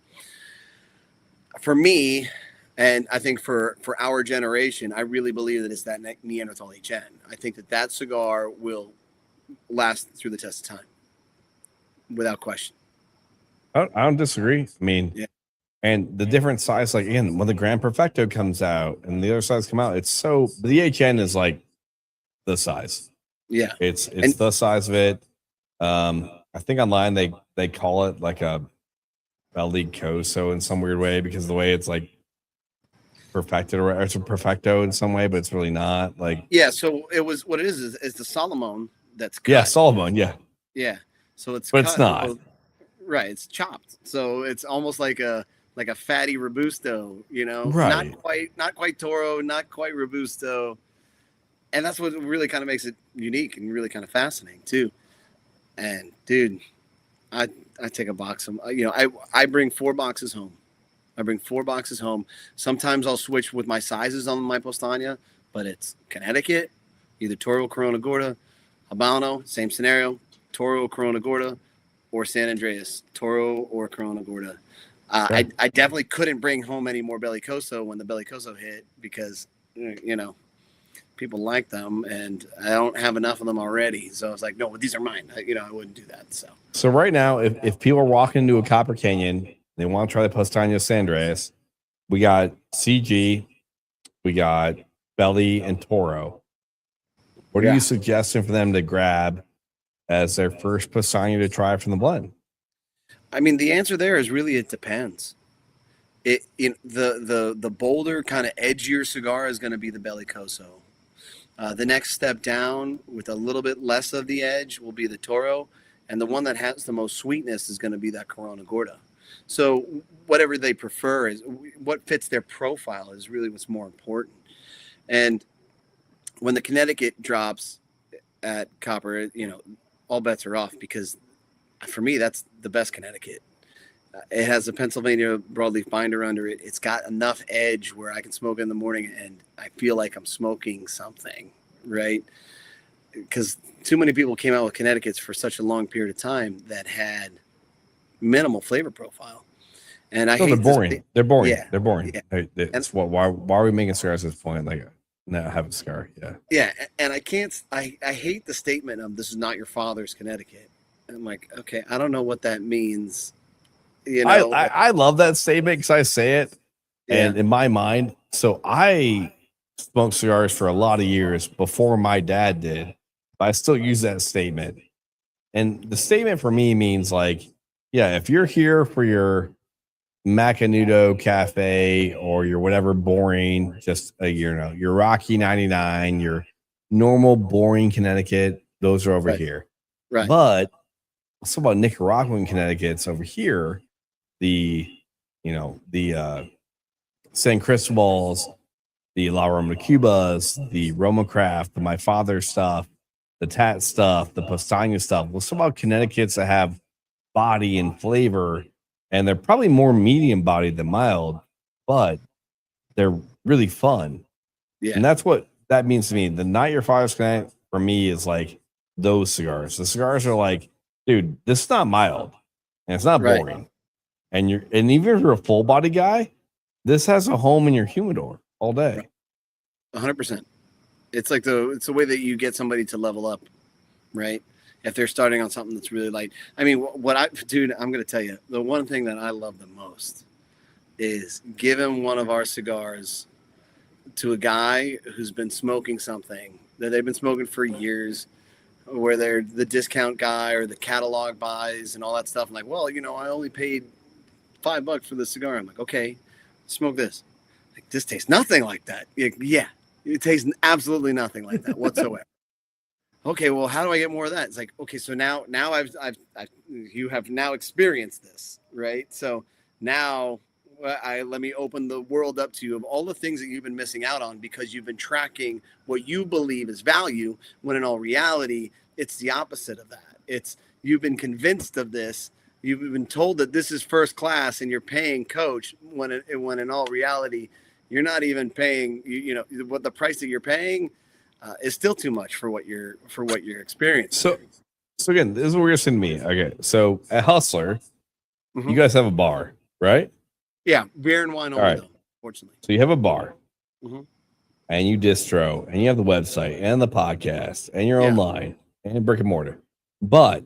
For me, and I think for our generation, I really believe that it's that Neanderthal HN. I think that cigar will last through the test of time, without question.
I don't disagree. I mean, and the different size, like again, when the Grand Perfecto comes out and the other size come out, the HN is like the size.
Yeah,
it's the size of it. I think online they call it like a Bellicoso in some weird way because of the way it's like perfected, or it's a perfecto in some way, but it's really not. Like
so it was what it is the Solomon that's cut.
Yeah, Solomon, yeah.
So it's
but cut, it's not.
Right, it's chopped. So it's almost like a fatty Robusto, you know.
Right.
Not quite Toro, not quite Robusto. And that's what really kind of makes it unique and really kind of fascinating too. And dude, I take a box of, you know, I bring 4 boxes home. Sometimes I'll switch with my sizes on my Postania, but it's Connecticut, either Toro, Corona Gorda, Habano, same scenario, Toro, Corona Gorda, or San Andreas, Toro or Corona Gorda. I definitely couldn't bring home any more Bellicoso when the Bellicoso hit because, you know, people like them and I don't have enough of them already. So I was like, no, these are mine. I wouldn't do that. So
right now, if people are walking into a Copper Canyon, they want to try the Postania San Andreas, we got CG, we got Belly and Toro. What are you suggesting for them to grab as their first Postania to try from the blend?
I mean, the answer there is really it depends. The bolder, kind of edgier cigar is going to be the Bellicoso. The next step down with a little bit less of the edge will be the Toro, and the one that has the most sweetness is going to be that Corona Gorda. So whatever they prefer is what fits their profile is really what's more important. And when the Connecticut drops at Copper, all bets are off, because for me, that's the best Connecticut. It has a Pennsylvania broadleaf binder under it. It's got enough edge where I can smoke it in the morning and I feel like I'm smoking something, right? Because too many people came out with Connecticut's for such a long period of time that had minimal flavor profile. And
they're boring. They're boring.
Yeah.
They're boring.
Yeah.
Why are we making cigars at this point? Like, no, have a cigar. Yeah.
Yeah. And I hate the statement of "this is not your father's Connecticut." And I'm like, okay, I don't know what that means.
I love that statement because I say it, and in my mind, so I smoked cigars for a lot of years before my dad did, but I still use that statement. And the statement for me means like, yeah, if you're here for your Macanudo Cafe or your whatever boring, just your Rocky 99, your normal boring Connecticut, those are over here.
Right.
But what's about Nicaraguan Connecticut's over here? The San Cristobal's, the La Roma Cubas, the Roma Craft, the My Father's stuff, the Tat stuff, the Postania stuff. Well, some about Connecticut's that have body and flavor, and they're probably more medium bodied than mild, but they're really fun.
Yeah.
And that's what that means to me. The Not Your Father's Connecticut for me is like those cigars. The cigars are like, dude, this is not mild and it's not boring.
Right.
And even if you're a full body guy, this has a home in your humidor all day.
100%. It's like it's the way that you get somebody to level up, right? If they're starting on something that's really light. I mean, I'm going to tell you, the one thing that I love the most is giving one of our cigars to a guy who's been smoking something that they've been smoking for years, where they're the discount guy or the catalog buys and all that stuff. I'm like, well, I only paid $5 for this cigar. I'm like, okay, smoke this. Like, this tastes nothing like that. Yeah, it tastes absolutely nothing like that whatsoever. Okay, well, how do I get more of that? It's like, okay, so now you have now experienced this, right? So now let me open the world up to you of all the things that you've been missing out on because you've been tracking what you believe is value, when in all reality, it's the opposite of that. It's you've been convinced of this. You've been told that this is first class and you're paying coach when in all reality, you're not even paying, what the price that you're paying is still too much for what you're experiencing.
So again, this is what you're saying to me. Okay. So at Hustler, you guys have a bar, right?
Yeah. Beer and wine only, though, fortunately.
So you have a bar and you distro and you have the website and the podcast and you're online and brick and mortar, but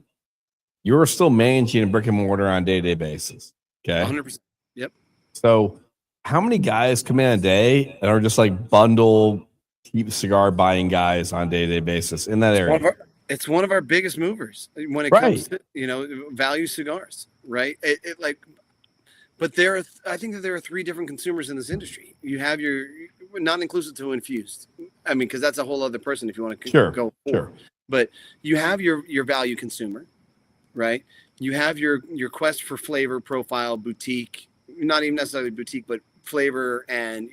you're still managing a brick and mortar on a day-to-day basis. Okay.
100%. Yep.
So how many guys come in a day and are just like bundle cheap cigar buying guys on a day-to-day basis in that area?
It's one of our biggest movers when it comes to, value cigars, right? But I think that there are three different consumers in this industry. You have your not inclusive to infused. I mean, because that's a whole other person if you want to go forward.
Sure.
But you have your value consumer, right? You have your quest for flavor profile boutique, not even necessarily boutique, but flavor and,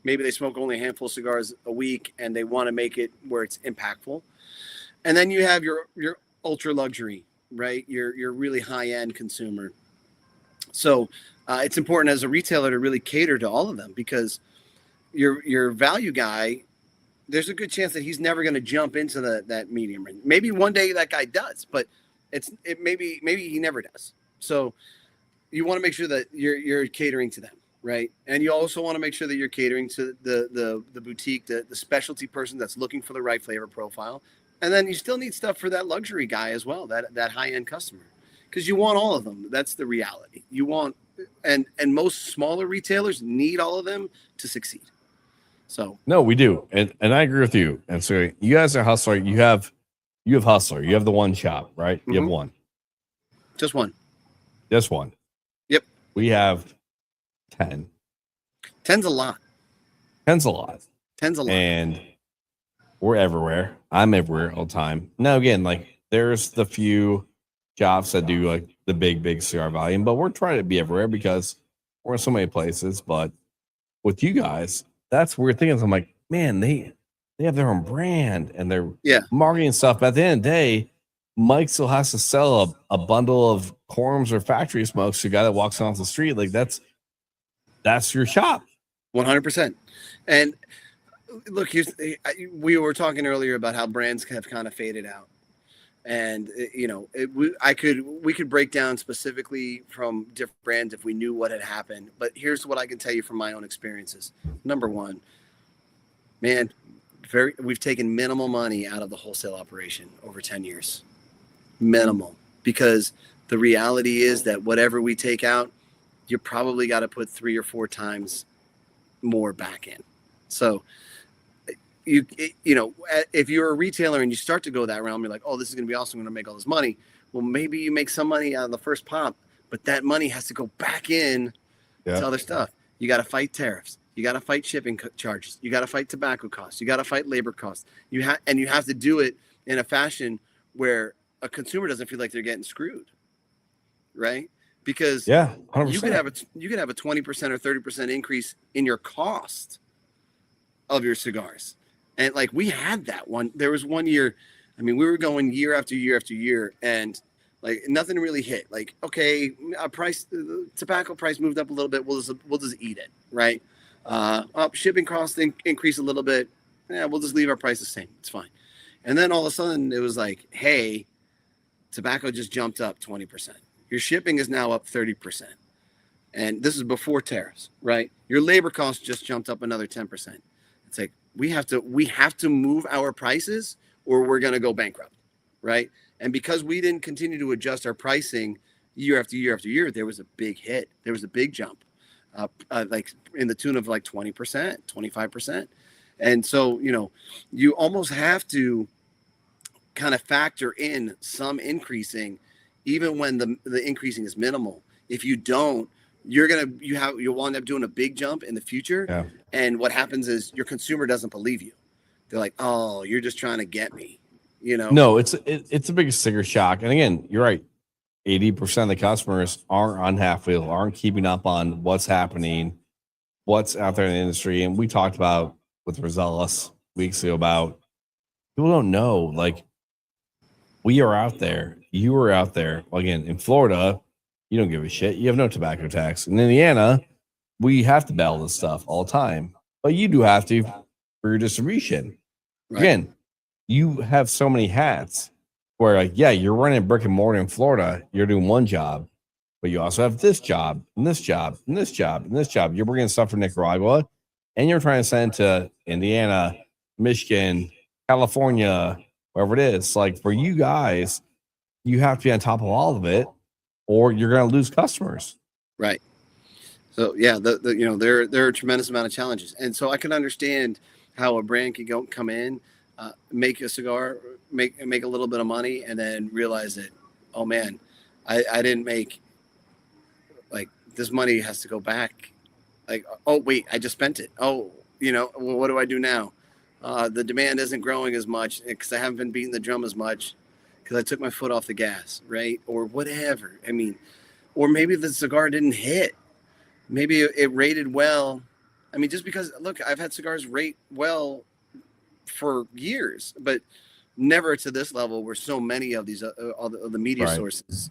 maybe they smoke only a handful of cigars a week and they want to make it where it's impactful. And then you have your ultra luxury, right? Your really high end consumer. So it's important as a retailer to really cater to all of them, because your value guy, there's a good chance that he's never going to jump into that medium range. Maybe one day that guy does, but maybe he never does. So you want to make sure that you're catering to them, right? And you also want to make sure that you're catering to the boutique, the specialty person that's looking for the right flavor profile. And then you still need stuff for that luxury guy as well, that high-end customer, because you want all of them. That's the reality. You want, and most smaller retailers need all of them to succeed. So
no, we do, and I agree with you. And so you guys are Hustler. You have Hustler. You have the one shop, right? You have one.
Just one.
Just one.
Yep.
We have 10.
10's a lot.
10's a lot.
10's a lot.
And we're everywhere. I'm everywhere all the time. Now, again, like there's the few shops that do like the big cigar volume, but we're trying to be everywhere because we're in so many places. But with you guys, that's weird things. I'm like, man, they have their own brand and their marketing stuff. But at the end of the day, Mike still has to sell a bundle of Corms or factory smokes to a guy that walks off the street. Like that's your shop.
100%. And look, we were talking earlier about how brands have kind of faded out. And we could break down specifically from different brands if we knew what had happened. But here's what I can tell you from my own experiences. Number one, man, we've taken minimal money out of the wholesale operation over 10 years. Minimal, because the reality is that whatever we take out, you probably got to put 3 or 4 times more back in. So if you're a retailer and you start to go that route, you're like, oh, this is going to be awesome. I'm going to make all this money. Well, maybe you make some money out of the first pop, but that money has to go back in to other stuff. You got to fight tariffs. You got to fight shipping charges. You got to fight tobacco costs. You got to fight labor costs. You have to do it in a fashion where a consumer doesn't feel like they're getting screwed, right? Because
100%.
you could have a 20% or 30% increase in your cost of your cigars. And like we had that one. There was one year, I mean, we were going year after year after year, and like nothing really hit. Like, okay, the tobacco price moved up a little bit. We'll just eat it, right? Shipping costs increase a little bit. Yeah, we'll just leave our price the same. It's fine. And then all of a sudden it was like, hey, tobacco just jumped up 20%. Your shipping is now up 30%. And this is before tariffs, right? Your labor costs just jumped up another 10%. It's like, we have to move our prices or we're going to go bankrupt, right? And because we didn't continue to adjust our pricing year after year after year, there was a big hit. There was a big jump, like in the tune of like 20%, 25%. And so, you almost have to kind of factor in some increasing, even when the increasing is minimal. If you don't, you'll wind up doing a big jump in the future.
Yeah.
And what happens is your consumer doesn't believe you. They're like, oh, you're just trying to get me,
No, it's a big sticker shock. And again, you're right. 80% of the customers aren't on half wheel, aren't keeping up on what's happening, what's out there in the industry. And we talked about with Rosales weeks ago about people don't know, like we are out there. You are out there. Well, again, in Florida, you don't give a shit. You have no tobacco tax. In Indiana, we have to battle this stuff all the time. But you do have to for your distribution. Right. Again, you have so many hats where, like, yeah, you're running brick and mortar in Florida. You're doing one job. But you also have this job, and this job, and this job, and this job. You're bringing stuff from Nicaragua, and you're trying to send to Indiana, Michigan, California, wherever it is. Like, for you guys, you have to be on top of all of it, or you're going to lose customers.
Right. So yeah, there are a tremendous amount of challenges, and so I can understand how a brand can come in, make a cigar, make a little bit of money, and then realize that, oh man, I didn't make, like, this money has to go back. Like, oh wait, I just spent it. Oh, well, what do I do now? The demand isn't growing as much because I haven't been beating the drum as much because I took my foot off the gas, right? Or whatever. I mean, or maybe the cigar didn't hit. Maybe it rated well. I mean, just because, look, I've had cigars rate well for years, but never to this level where so many of these all the media sources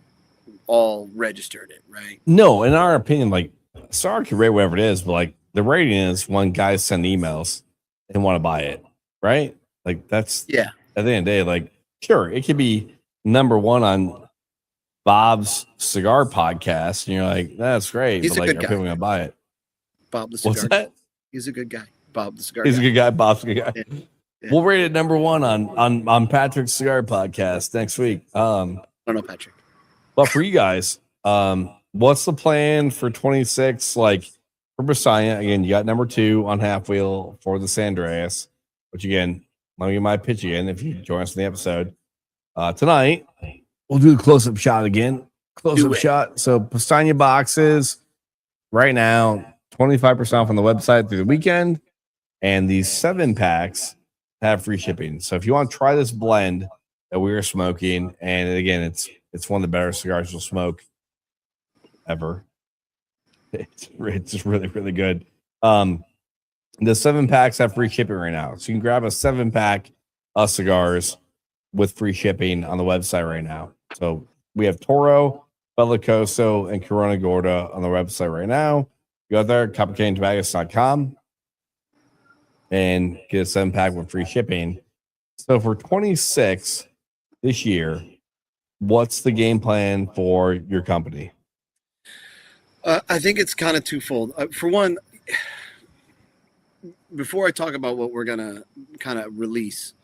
all registered it, right?
No, in our opinion, like, cigar can rate whatever it is, but like the rating is when guys send emails and want to buy it, right? Like that's at the end of the day, like, sure, it could be number one on Bob's cigar podcast, and you're like, that's great.
He's
but
a
like,
good
are
guy.
people gonna buy it?
Bob the cigar.
What's that?
He's a good guy. Bob the cigar.
He's a good guy. Bob's a good guy.
Yeah.
We'll rate it number one on Patrick's cigar podcast next week.
I don't know, Patrick.
But for you guys, what's the plan for 26? Like for Powstanie, again, you got number 2 on half wheel for the San Andreas, which again, let me get my pitch again if you join us in the episode. Tonight, we'll do the close-up shot again. Close-up shot. So Powstanie boxes right now, 25% off on the website through the weekend, and these 7-packs have free shipping. So if you want to try this blend that we are smoking, and again, it's one of the better cigars you'll smoke ever. It's just really, really good. The 7-packs have free shipping right now. So you can grab a 7-pack of cigars with free shipping on the website right now. So we have Toro, Bellicoso, and Corona Gorda on the website right now. Go out there, coppercanytobacco.com, and get a 7-pack with free shipping. So for 26 this year, what's the game plan for your company?
I think it's kind of twofold. For one, before I talk about what we're going to kind of release,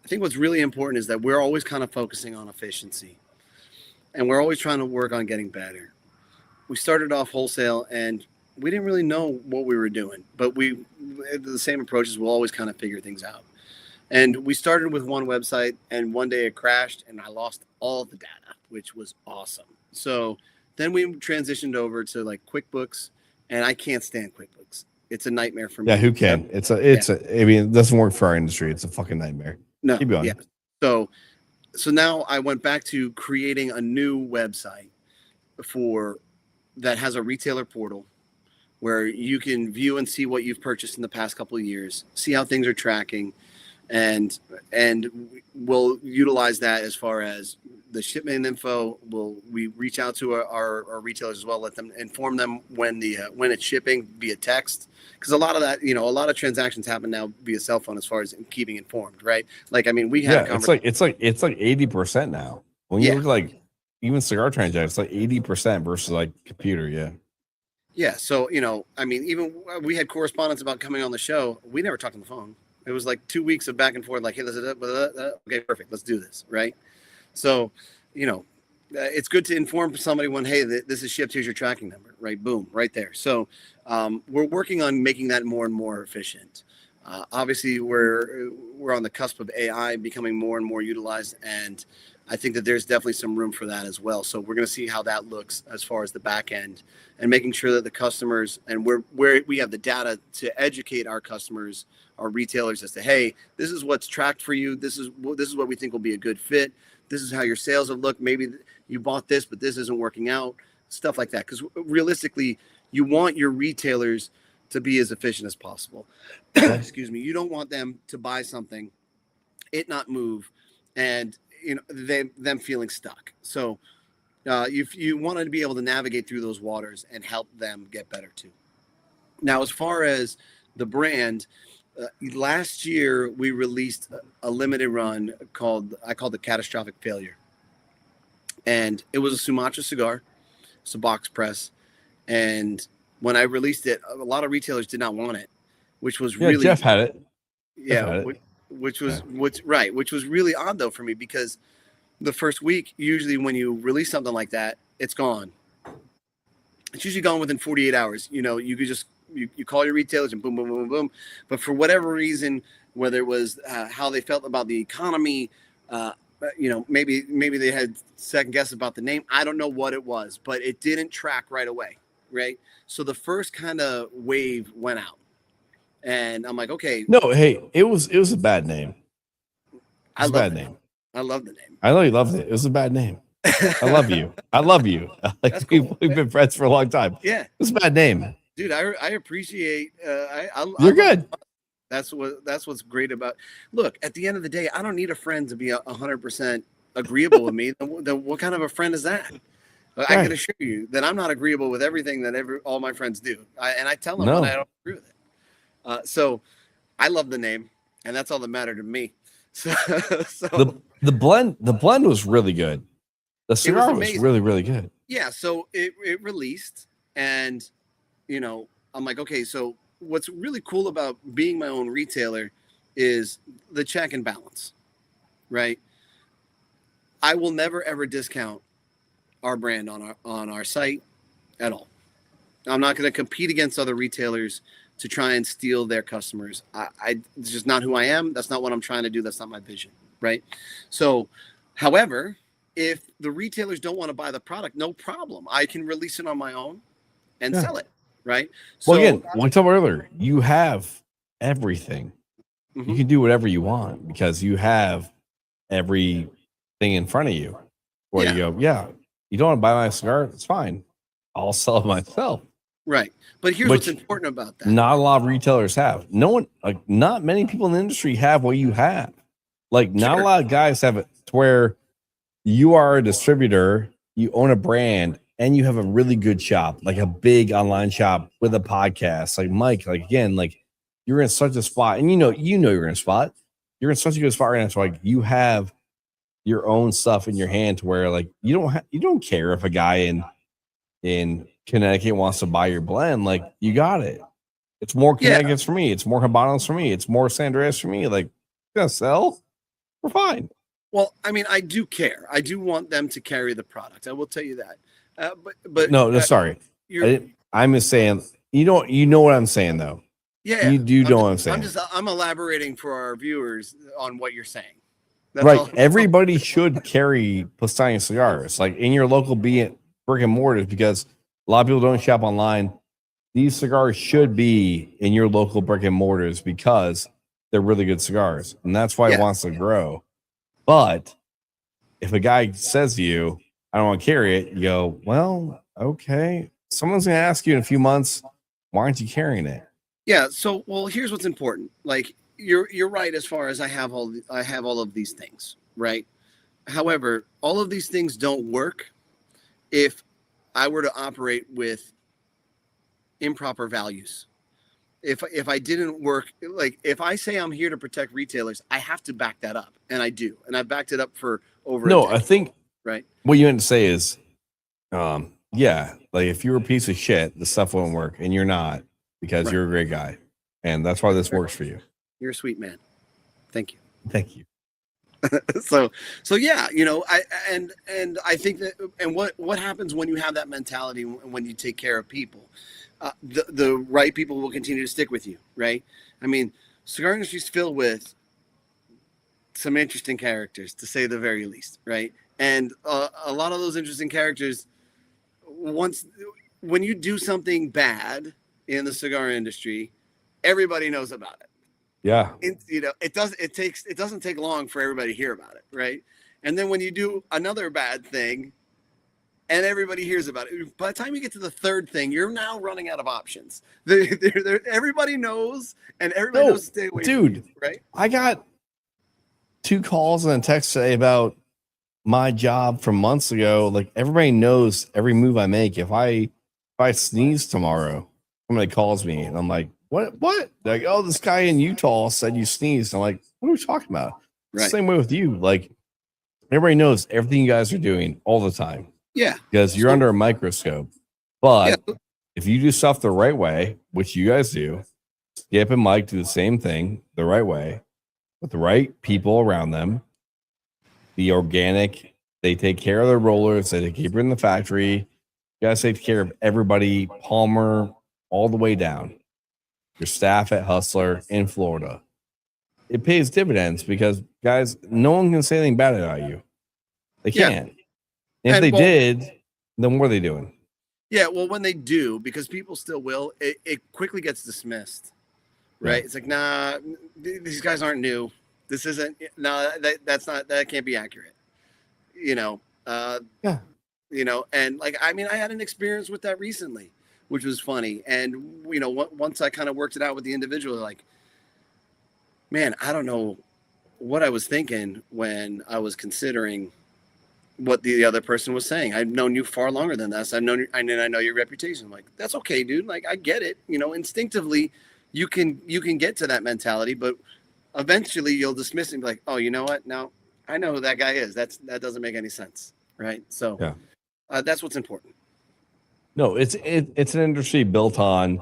I think what's really important is that we're always kind of focusing on efficiency, and we're always trying to work on getting better. We started off wholesale, and we didn't really know what we were doing, but the same approaches will always kind of figure things out. And we started with one website, and one day it crashed, and I lost all the data, which was awesome. So then we transitioned over to like QuickBooks, and I can't stand QuickBooks. It's a nightmare for me.
Yeah, who can? I mean, it doesn't work for our industry. It's a fucking nightmare.
No,
keep going.
Yeah. So now I went back to creating a new website that has a retailer portal where you can view and see what you've purchased in the past couple of years, see how things are tracking, and we'll utilize that as far as the shipment info. We reach out to our retailers as well, let them inform them when it's shipping via text, because a lot of that, a lot of transactions happen now via cell phone as far as keeping informed, right? Like, I mean, we had
it's like 80% now. When you look like even cigar transactions, it's like 80% versus like computer.
Yeah. So, I mean, even we had correspondence about coming on the show. We never talked on the phone. It was like 2 weeks of back and forth, like, hey, okay, perfect, let's do this, right? So, it's good to inform somebody when, hey, this is shipped, here's your tracking number, right? Boom, right there. So we're working on making that more and more efficient. Obviously, we're on the cusp of AI becoming more and more utilized, and I think that there's definitely some room for that as well. So we're going to see how that looks as far as the back end, and making sure that the customers, and where we have the data to educate our customers, our retailers, as to, hey, this is what's tracked for you. This is what we think will be a good fit. This is how your sales have looked. Maybe you bought this, but this isn't working out. Stuff like that. Because realistically, you want your retailers to be as efficient as possible. Excuse me. You don't want them to buy something, it not move, and them feeling stuck. So you want to be able to navigate through those waters and help them get better too. Now, as far as the brand, last year we released a limited run I called it Catastrophic Failure, and it was a Sumatra cigar. It's a box press, and when I released it, a lot of retailers did not want it, which was really
Jeff had it.
Yeah, which was really odd though for me, because the first week, usually when you release something like that, it's gone. It's usually gone within 48 hours. You could just you call your retailers and boom, boom, boom, boom. But for whatever reason, whether it was how they felt about the economy, maybe they had second guess about the name. I don't know what it was, but it didn't track right away, right? So the first kind of wave went out, and I'm like, okay.
No, hey, it was a bad name.
I love the name.
I know you loved it. It was a bad name. I love you. Like, cool. We've been friends for a long time.
Yeah,
it was a bad name.
Dude, I appreciate.
You're good.
That's what's great about. Look, at the end of the day, I don't need a friend to be 100% agreeable with me. Then what kind of a friend is that? Right. I can assure you that I'm not agreeable with everything that all my friends do, and I tell them when I don't agree with it. So, I love the name, and that's all that mattered to me. So
the blend was really good. The cigar was really, really good.
Yeah. So it released, and I'm like, okay, so what's really cool about being my own retailer is the check and balance, right? I will never ever discount our brand on our site at all. I'm not going to compete against other retailers to try and steal their customers. It's just not who I am. That's not what I'm trying to do. That's not my vision, right? So, however, if the retailers don't want to buy the product, no problem. I can release it on my own and sell it. right? So
Well, again, like I told earlier, you have everything. You
mhm.
can do whatever you want because you have everything in front of you. Where
Yeah.
you go, yeah, you don't want to buy my cigar? It's fine. I'll sell it myself.
Right. But here's
Which
what's important about that.
not a lot of retailers have. No one, like, not many people in the industry have what you have. Like, not a
Sure.
lot of guys have it to where you are a distributor, you own a brand, and you have a really good shop, like a big online shop with a podcast. Like Mike, like again, like you're in such a spot, and you know you're in a spot. You're in such a good spot right now. So like you have your own stuff in your hand to where like you don't care if a guy in Connecticut wants to buy your blend. Like you got it. It's more
Yeah.
Connecticut's for me. It's more Habanos for me. It's more San Andreas for me. Like, gonna sell. We're fine.
Well, I mean, I do care. I do want them to carry the product. I will tell you that. But
No, sorry. I'm just saying. You know what I'm saying though.
Yeah,
You do know what I'm saying.
I'm elaborating for our viewers on what you're saying. That's
Right.
all.
Everybody should carry Powstanie cigars, like in your local brick and mortars, because a lot of people don't shop online. These cigars should be in your local brick and mortars because they're really good cigars, and that's why it wants to grow. But if a guy says to you, "I don't want to carry it," you go, "Well, okay." Someone's going to ask you in a few months, "Why aren't you carrying it?"
Yeah. So, well, here's what's important. Like you're right as far as I have all of these things, right? However, all of these things don't work if I were to operate with improper values. If I didn't work, like if I say I'm here to protect retailers, I have to back that up, and I do, and I've backed it up for over.
No,
a decade,
I think
right.
What you meant to say is, yeah, like if you're a piece of shit, the stuff won't work, and you're not because
Right.
you're a great guy, and that's why this works for you.
You're a sweet man. Thank you.
Thank you.
so yeah, and I think that, and what happens when you have that mentality, when you take care of people, the right people will continue to stick with you, right? I mean, cigar industry is filled with some interesting characters, to say the very least, right? And a lot of those interesting characters, when you do something bad in the cigar industry, everybody knows about it.
Yeah.
It doesn't take long for everybody to hear about it, right? And then when you do another bad thing and everybody hears about it, by the time you get to the third thing, you're now running out of options. Everybody knows, and everybody knows to stay away from you, right?
I got 2 calls and a text today about my job from months ago. Like everybody knows every move I make. If I sneeze tomorrow, somebody calls me and I'm like, What? Like, oh, this guy in Utah said you sneezed. I'm like, what are we talking about?
Right.
Same way with you. Like, everybody knows everything you guys are doing all the time.
Yeah.
Because you're under a microscope. But if you do stuff the right way, which you guys do, Skip and Mike do the same thing the right way, with the right people around them, the organic, they take care of their rollers, they keep it in the factory. You guys take care of everybody, Palmer, all the way down. Your staff at Hustler in Florida. It pays dividends because, guys, no one can say anything bad about you. They can't. And if they did, then what are they doing?
Yeah, well, when they do, because people still will, it quickly gets dismissed, right?
Yeah.
It's like, nah, these guys aren't new. This isn't, no, that can't be accurate. And like, I mean, I had an experience with that recently, which was funny. And, once I kind of worked it out with the individual, like, man, I don't know what I was thinking when I was considering what the other person was saying. I've known you far longer than this. I know your reputation. I'm like, that's okay, dude. Like, I get it. Instinctively you can get to that mentality, but eventually you'll dismiss it and be like, oh, you know what? Now I know who that guy is. That doesn't make any sense. Right. So that's what's important.
No, it's an industry built on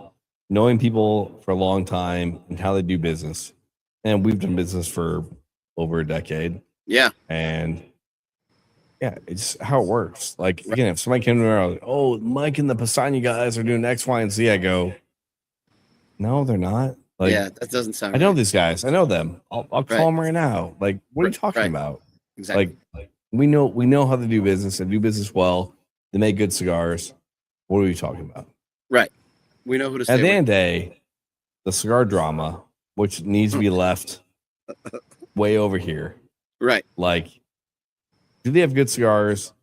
knowing people for a long time and how they do business. And we've done business for over a decade.
Yeah.
And it's how it works. Like, again, if somebody came to me and like, oh, Mike and the Powstanie guys are doing X, Y, and Z, I go, no, they're not. Like,
that doesn't sound
I know
right.
these guys. I know them. I'll call them right now. Like, what are you talking about?
Exactly.
Like, we know how to do business and do business well. They make good cigars. What are we talking about?
Right. We know who to stay
At the
with.
end of the day, the cigar drama, which needs to be left way over here.
Right.
Like, do they have good cigars?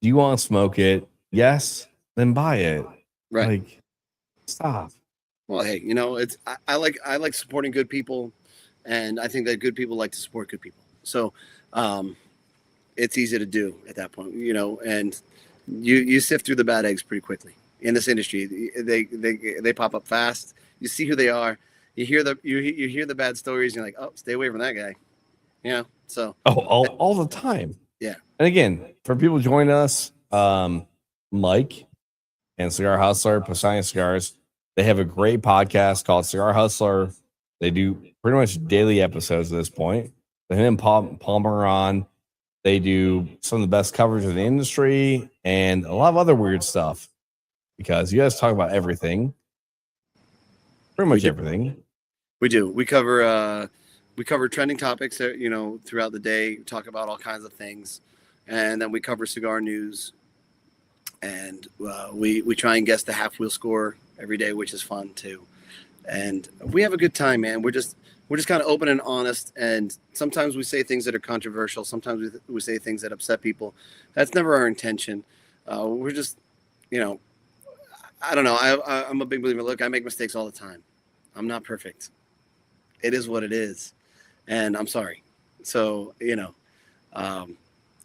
Do you want to smoke it? Yes, then buy it.
Right.
Like, stop.
Well, hey, I like supporting good people, and I think that good people like to support good people. So, it's easy to do at that point, and you sift through the bad eggs pretty quickly in this industry. They pop up fast. You see who they are. You hear the bad stories. And you're like, oh, stay away from that guy. So
all the time.
Yeah.
And again, for people joining us, Mike and Cigar Hustler, Powstanie Cigars, they have a great podcast called Cigar Hustler. They do pretty much daily episodes at this point. Him and Palmer on. They do some of the best coverage of the industry and a lot of other weird stuff because you guys talk about everything, pretty much everything.
We do. We cover trending topics that, throughout the day. We talk about all kinds of things, and then we cover cigar news, and we try and guess the half wheel score every day, which is fun too. And we have a good time, man. We're just kind of open and honest, and sometimes we say things that are controversial. Sometimes we say things that upset people. That's never our intention. We're just, I don't know. I'm a big believer. Look, I make mistakes all the time. I'm not perfect. It is what it is, and I'm sorry. So, and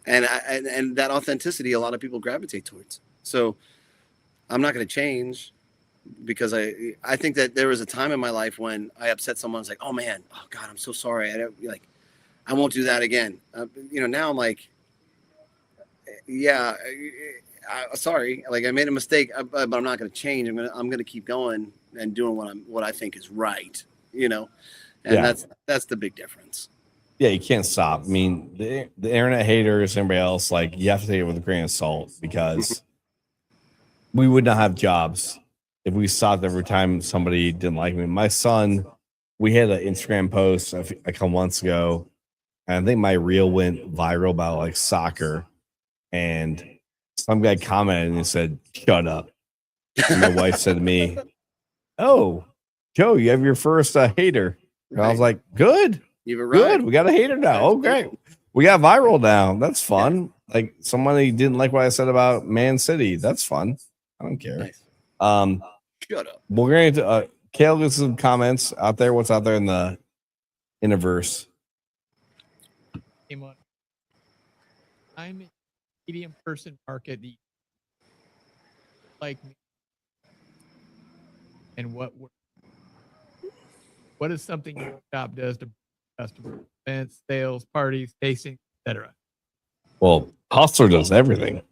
that authenticity, a lot of people gravitate towards. So I'm not going to change because I think that there was a time in my life when I upset someone. It's like, oh man, oh God, I'm so sorry. I won't do that again. Now I'm like, yeah, sorry. Like I made a mistake, but I'm not going to change. I'm going to keep going and doing what I think is right, and that's the big difference.
Yeah, you can't stop. I mean, the internet haters, everybody else, like you have to take it with a grain of salt because we would not have jobs if we stopped every time somebody didn't like me. My son, we had an Instagram post a couple months ago, and I think my reel went viral about like soccer, and some guy commented and he said, "Shut up." And my wife said to me, "Oh, Joe, you have your first hater." And I was like, "Good.
You've arrived.
Good. We got a hater now. Oh, great. We got viral now. That's fun." Yeah. Like somebody didn't like what I said about Man City. That's fun. I don't care.
Nice. Shut up.
We're going to Kale get some comments out there. What's out there in the universe?
Came on. I'm in medium person market. Like me. And what is something your shop does to customers? Events, sales, parties, tasting, etc.
Well, Hustler does everything.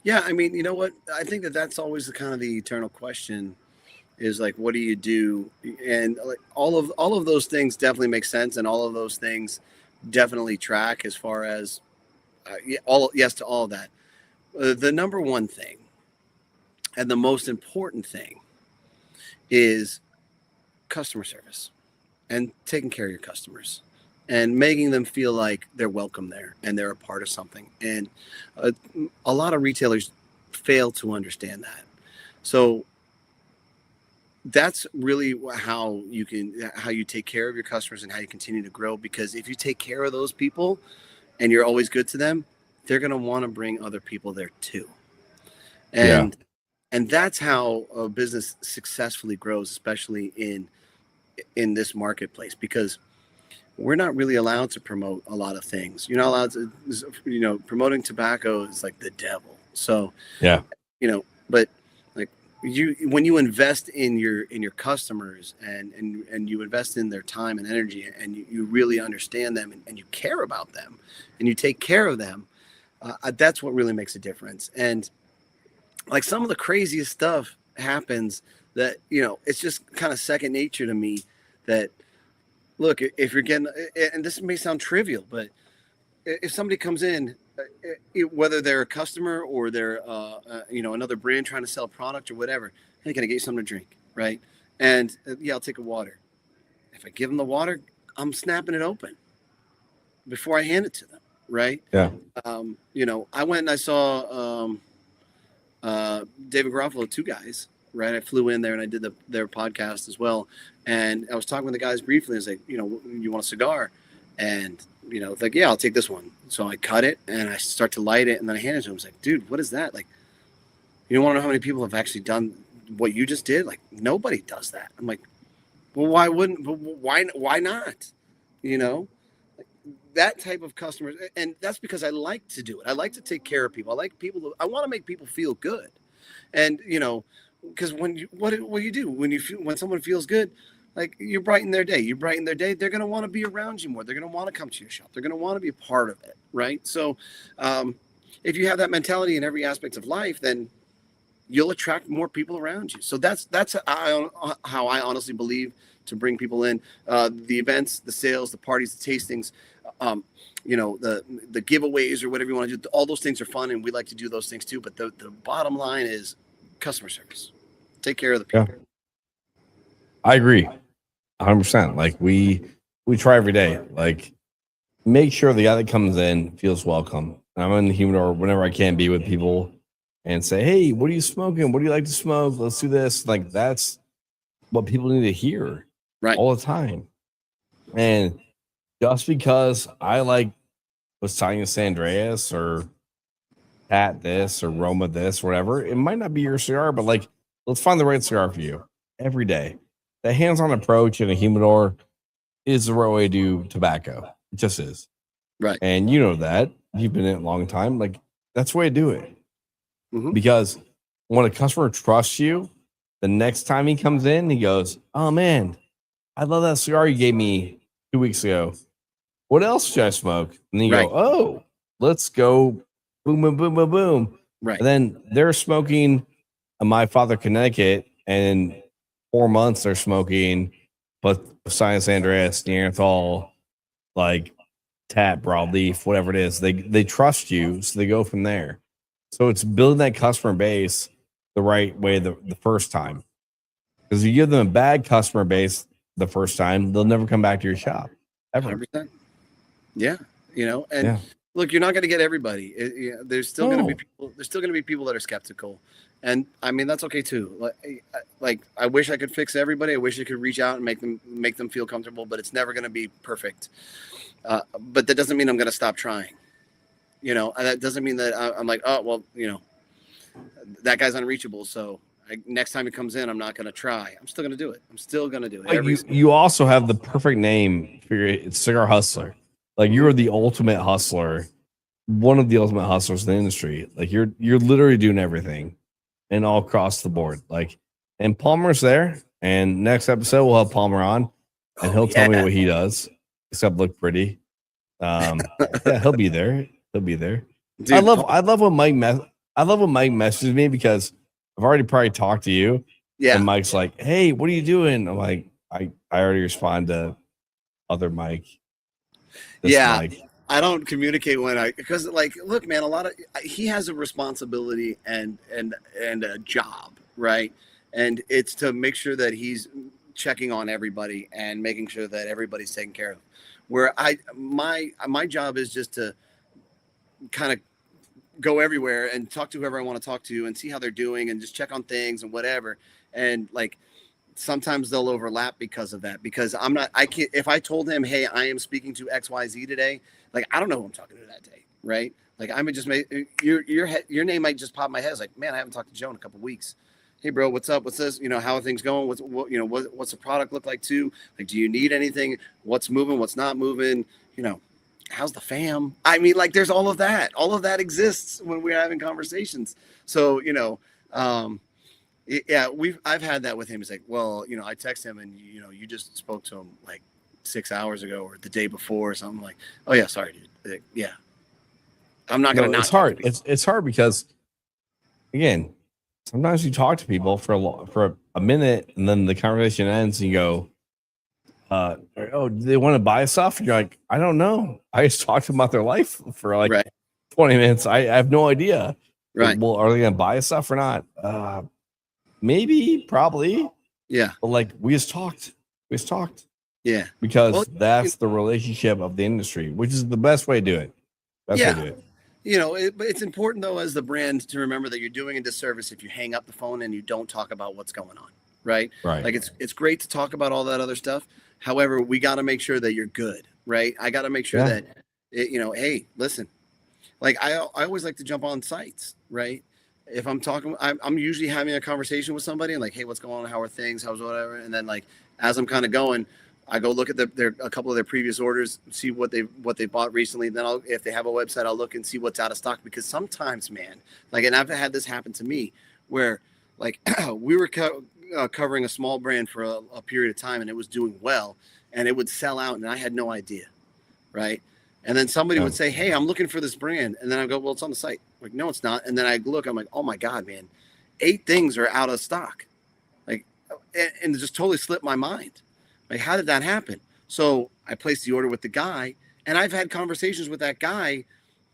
Yeah, I mean, you know what? I think that's always the eternal question is like, what do you do? And like all of those things definitely make sense. And all of those things definitely track as far as yes to all of that. The number one thing and the most important thing is customer service and taking care of your customers and making them feel like they're welcome there and they're a part of something. And a lot of retailers fail to understand that. So that's really how you take care of your customers and how you continue to grow. Because if you take care of those people and you're always good to them, they're going to want to bring other people there too. And that's how a business successfully grows, especially in this marketplace, because we're not really allowed to promote a lot of things. You're not allowed to, promoting tobacco is like the devil. So, but like when you invest in your customers and you invest in their time and energy and you really understand them and you care about them and you take care of them, that's what really makes a difference. And like some of the craziest stuff happens that, it's just kind of second nature to me that, look, if you're getting, and this may sound trivial, but if somebody comes in, whether they're a customer or they're, another brand trying to sell a product or whatever, hey, can I get you something to drink, right? And I'll take a water. If I give them the water, I'm snapping it open before I hand it to them, right?
Yeah.
I went and I saw David Garofalo, two guys, right? I flew in there and I did their podcast as well. And I was talking with the guys briefly. I was like, you want a cigar? And, like, yeah, I'll take this one. So I cut it and I start to light it. And then I handed it to him. I was like, dude, what is that? Like, you don't want to know how many people have actually done what you just did? Like, nobody does that. I'm like, well, why not? That type of customers. And that's because I like to do it. I like to take care of people. I want to make people feel good. And, because what do you do when someone feels good, like you brighten their day, they're going to want to be around you more. They're going to want to come to your shop. They're going to want to be a part of it. Right. So, if you have that mentality in every aspect of life, then you'll attract more people around you. So that's how I honestly believe to bring people in. The events, the sales, the parties, the tastings, the giveaways or whatever you want to do. All those things are fun, and we like to do those things too. But the bottom line is customer service. Take care of the people.
Yeah. I agree 100%. Like we try every day, like make sure the guy that comes in feels welcome. And I'm in the humidor whenever I can be with people and say, hey, what are you smoking? What do you like to smoke? Let's do this. Like that's what people need to hear all the time. And just because I like Powstanie San Andreas or Pat this or Roma this, whatever, it might not be your cigar, but like, let's find the right cigar for you every day. The hands-on approach in a humidor is the right way to do tobacco. It just is.
Right.
And you know that. You've been in it a long time. Like, that's the way to do it.
Mm-hmm.
Because when a customer trusts you, the next time he comes in, he goes, oh, man, I love that cigar you gave me 2 weeks ago. What else should I smoke? And then you go, oh, let's go boom, boom, boom, boom, boom.
Right.
And then they're smoking a My Father Connecticut, and in 4 months they're smoking Powstanie San Andreas, Neanderthal, like Tap, Broadleaf, whatever it is. They trust you, so they go from there. So it's building that customer base the right way the first time. Because if you give them a bad customer base the first time, they'll never come back to your shop ever.
100%. Yeah, look, you're not going to get everybody. There's still going to be people. There's still going to be people that are skeptical, and I mean that's okay too. Like I wish I could fix everybody. I wish I could reach out and make them feel comfortable, but it's never going to be perfect. But that doesn't mean I'm going to stop trying. And that doesn't mean that I'm like, oh well, that guy's unreachable. So next time he comes in, I'm not going to try. I'm still going to do it. I'm still going to do it.
Like you also have the perfect name for your cigar hustler. Like you're the ultimate hustler, one of the ultimate hustlers in the industry. Like you're literally doing everything, and all across the board. Like, and Palmer's there. And next episode we'll have Palmer on, and he'll tell me what he does. Except look pretty. Yeah, he'll be there. He'll be there. Dude, I love when Mike messages me because I've already probably talked to you.
Yeah.
And Mike's like, hey, what are you doing? I'm like, I already respond to other Mike.
Mike. I don't communicate because like, look, man, he has a responsibility and a job, right? And it's to make sure that he's checking on everybody and making sure that everybody's taken care of. Where my job is just to kind of go everywhere and talk to whoever I want to talk to and see how they're doing and just check on things and whatever. And like, sometimes they'll overlap because of that, because I can't, if I told him, hey, I am speaking to XYZ today, like, I don't know who I'm talking to that day. Right. Like I would just make your name might just pop in my head. It's like, man, I haven't talked to Joe in a couple of weeks. Hey bro, what's up? What's this? How are things going? What's the product look like too? Like, do you need anything? What's moving? What's not moving? How's the fam? I mean, like, there's all of that. All of that exists when we're having conversations. So, I've had that with him. He's like, well, I text him and, you just spoke to him like 6 hours ago or the day before or something. Like, oh yeah, sorry, dude. Like, yeah. I'm not going to.
It's hard. It's hard because, again, sometimes you talk to people for a minute and then the conversation ends and you go, do they want to buy stuff? And you're like, I don't know. I just talked to them about their life for like 20 minutes. I have no idea.
Right.
Well, are they going to buy stuff or not? Maybe, probably.
Yeah.
But like, we just talked.
Yeah.
Because that's the relationship of the industry, which is the best way to do it. Way to do it.
But it's important though, as the brand, to remember that you're doing a disservice if you hang up the phone and you don't talk about what's going on, right?
Right.
Like it's great to talk about all that other stuff. However, we got to make sure that you're good, right? I got to make sure that, hey, listen, like I always like to jump on sites, right? If I'm talking, I'm usually having a conversation with somebody and like, hey, what's going on? How are things? How's whatever? And then like, as I'm kind of going, I go look at a couple of their previous orders, see what they bought recently. Then if they have a website, I'll look and see what's out of stock, because sometimes, man, like, and I've had this happen to me where like we were covering a small brand for a period of time and it was doing well and it would sell out and I had no idea, right? And then somebody would say, hey, I'm looking for this brand. And then I go, well, it's on the site. I'm like, no, it's not. And then I look, I'm like, oh my God, man, 8 things are out of stock. Like, and it just totally slipped my mind. Like, how did that happen? So I placed the order with the guy, and I've had conversations with that guy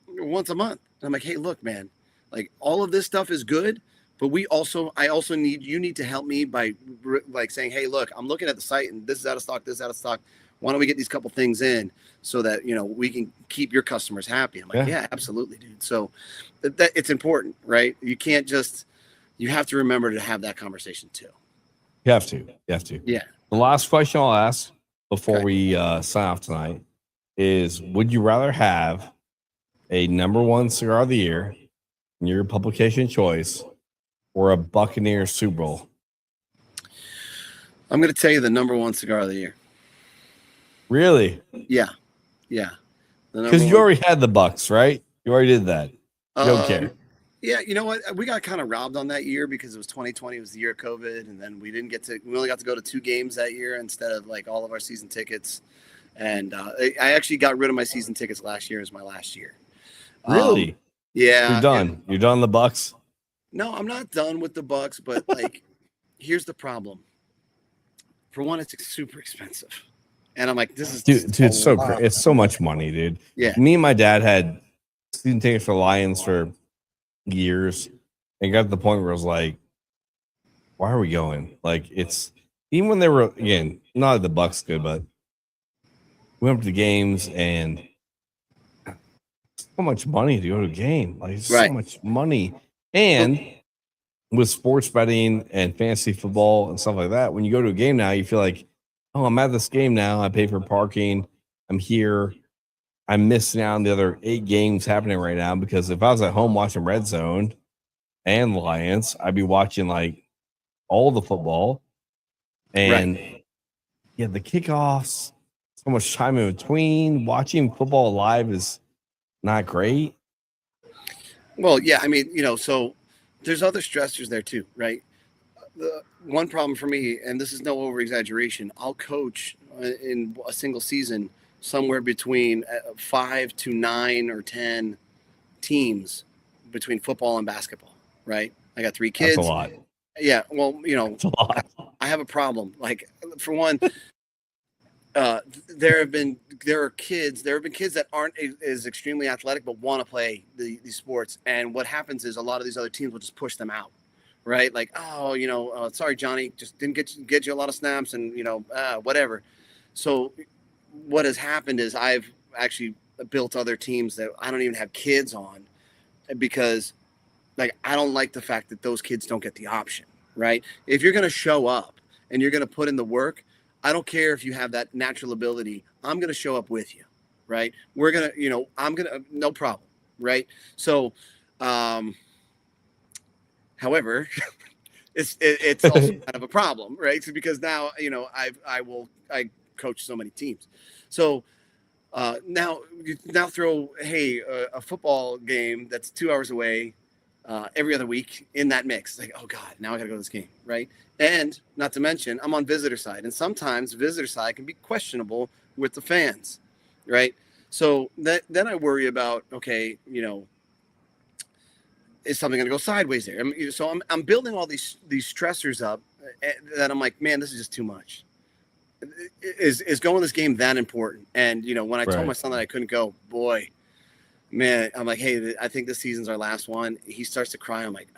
once a month. And I'm like, hey, look, man, like all of this stuff is good, but I also need to help me by like saying, hey, look, I'm looking at the site and this is out of stock, this is out of stock. Why don't we get these couple things in so that, we can keep your customers happy? I'm like, yeah absolutely, dude. So that it's important, right? You have to remember to have that conversation too.
You have to.
Yeah.
The last question I'll ask before we sign off tonight is, would you rather have a #1 cigar of the year in your publication choice or a Buccaneers Super Bowl?
I'm going to tell you the #1 cigar of the year.
Really?
Yeah.
Because you already had the Bucks, right? You already did that. You don't care.
Yeah, you know what? We got kind of robbed on that year because it was 2020. It was the year of COVID, and then we only got to go to 2 games that year instead of like all of our season tickets. And I actually got rid of my season tickets last year as my last year.
Really?
Yeah.
You're done.
Yeah.
You're done the Bucks?
No, I'm not done with the Bucks, but like, here's the problem. For one, it's super expensive. And I'm like, this is
dude, it's so much money, dude.
Yeah.
Me and my dad had season tickets for Lions for years and got to the point where I was like, why are we going? Like, it's even when they were, again, not the Bucks good, but we went to the games and so much money to go to a game. Like, so much money. And with sports betting and fantasy football and stuff like that, when you go to a game now, you feel like, oh, I'm at this game now. I pay for parking. I'm here. I'm missing out on the other 8 games happening right now, because if I was at home watching Red Zone and Lions, I'd be watching like all the football. And the kickoffs, so much time in between. Watching football live is not great.
Well, yeah, I mean, so there's other stressors there too, right? The one problem for me, and this is no over exaggeration, I'll coach in a single season somewhere between 5 to 9 or 10 teams between football and basketball, right? I got 3 kids.
That's a lot.
Yeah, well,
That's a lot.
I have a problem. Like, for one, there have been kids that aren't as extremely athletic but want to play these sports, and what happens is a lot of these other teams will just push them out, right? Like, sorry, Johnny, just didn't get you a lot of snaps, and whatever. So what has happened is I've actually built other teams that I don't even have kids on, because like, I don't like the fact that those kids don't get the option, right? If you're going to show up and you're going to put in the work, I don't care if you have that natural ability. I'm going to show up with you, right? We're going to, no problem, right? So, however, it's also kind of a problem, right? So, because now, I coach so many teams. So now throw, a football game that's 2 hours away every other week in that mix. Like, oh God, now I got to go to this game, right? And not to mention, I'm on visitor side, and sometimes visitor side can be questionable with the fans, right? So then I worry about, okay, is something going to go sideways there? So I'm building all these stressors up that I'm like, man, this is just too much. Is going to this game that important? And when I told my son that I couldn't go, boy, man, I'm like, hey, I think this season's our last one. He starts to cry. I'm like,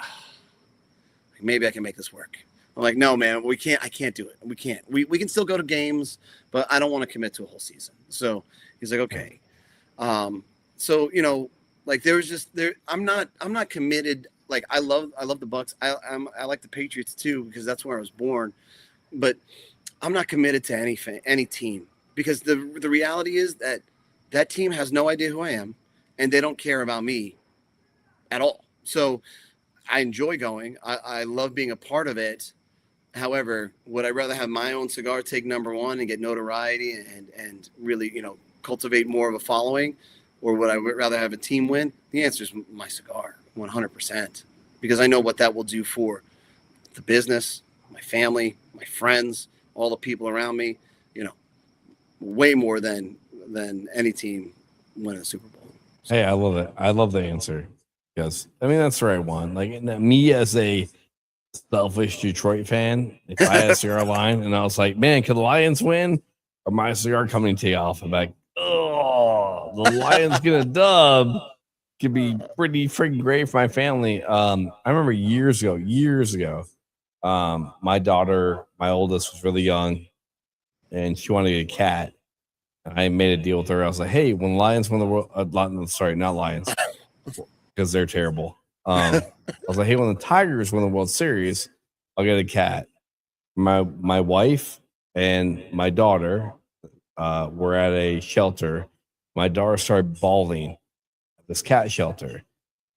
maybe I can make this work. I'm like, no, man, we can't. I can't do it. We can't. We can still go to games, but I don't want to commit to a whole season. So he's like, okay. So Like there was just there. I'm not committed. Like I love the Bucks. I like the Patriots too because that's where I was born. But I'm not committed to any team because the reality is that team has no idea who I am and they don't care about me at all. So I enjoy going. I love being a part of it. However, would I rather have my own cigar take number one and get notoriety and really, cultivate more of a following? Or would I rather have a team win? The answer is my cigar, 100%. Because I know what that will do for the business, my family, my friends, all the people around me, way more than any team winning a Super Bowl. So,
Hey, I love it. I love the answer because that's the right one. Like me as a selfish Detroit fan, if I had a cigar line and I was like, man, could the Lions win or my cigar company take off? I'm like, oh, the Lions get a dub. Could be pretty freaking great for my family. I remember years ago, my daughter, my oldest, was really young and she wanted to get a cat. And I made a deal with her. I was like, hey, when Lions win the world, sorry, not Lions, because they're terrible. I was like, hey, when the Tigers win the World Series, I'll get a cat. My wife and my daughter were at a shelter. My daughter started bawling at this cat shelter.